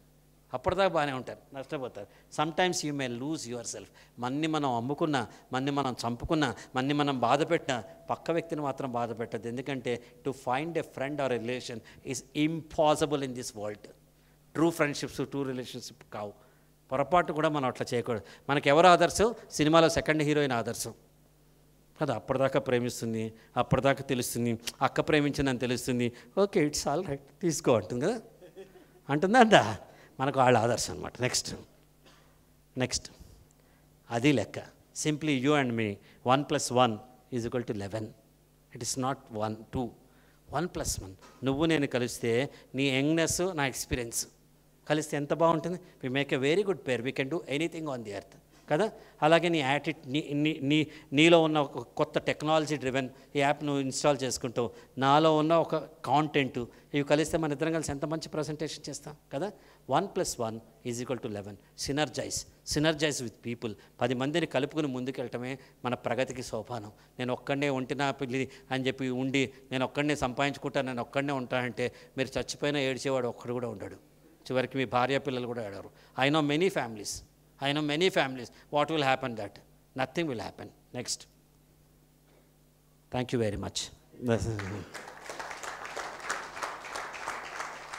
అప్పటిదాకా బాగానే ఉంటారు, నష్టపోతారు. Sometimes you may lose your self. మన్ని మనం అమ్ముకున్నా, మన్ని మనం చంపుకున్నా, మన్ని మనం బాధ పెట్టినా పక్క వ్యక్తిని మాత్రం బాధ పెట్టద్దు. ఎందుకంటే to find a friend or relation is impossible in this world. True friendships, true relationship కావు. పొరపాటు కూడా మనం అట్లా చేయకూడదు. మనకు ఎవరు ఆదర్శం? సినిమాలో సెకండ్ హీరోయిన్ ఆదర్శం కదా. అప్పటిదాకా ప్రేమిస్తుంది, అప్పటిదాకా తెలుస్తుంది, అక్క ప్రేమించిందని తెలుస్తుంది, ఓకే ఇట్స్ ఆల్ రైట్ తీసుకో అంటుంది కదా, అంటుందా అంట. మనకు వాళ్ళ ఆదర్శం అనమాట. నెక్స్ట్ అది లెక్క. Simply you and me 1 + 1 = 11. It is not 1, 2, 1 + 1. నువ్వు నేను కలిస్తే నీ యంగ్నెస్ నా ఎక్స్పీరియన్స్ కలిస్తే ఎంత బాగుంటుంది. We make a very good pair, we can do anything on the earth కదా. అలాగే నీ నీలో ఉన్న ఒక కొత్త టెక్నాలజీ డ్రివెన్ ఈ యాప్ నువ్వు ఇన్స్టాల్ చేసుకుంటావు, నాలో ఉన్న ఒక కాంటెంట్, ఇవి కలిస్తే మన ఇద్దరం కలిసి ఎంత మంచి ప్రజెంటేషన్ చేస్తాం కదా. 1 + 1 = 11. Synergise with people. 10 మందిని కలుపుకుని ముందుకెళ్ళటమే మన ప్రగతికి సోపానం. నేను ఒక్కడనే ఒంటినా పిల్లి అని చెప్పి ఉండి నేను ఒక్కడనే సంపాదించుకుంటాను, నేను ఒక్కడనే ఉంటానంటే మీరు చచ్చిపోయినా ఏడ్చేవాడు ఒక్కడు కూడా ఉండడు. చివరికి మీ భార్య పిల్లలు కూడా ఏడవరు. I know many families. What will happen? That nothing will happen. Next. Thank you very much.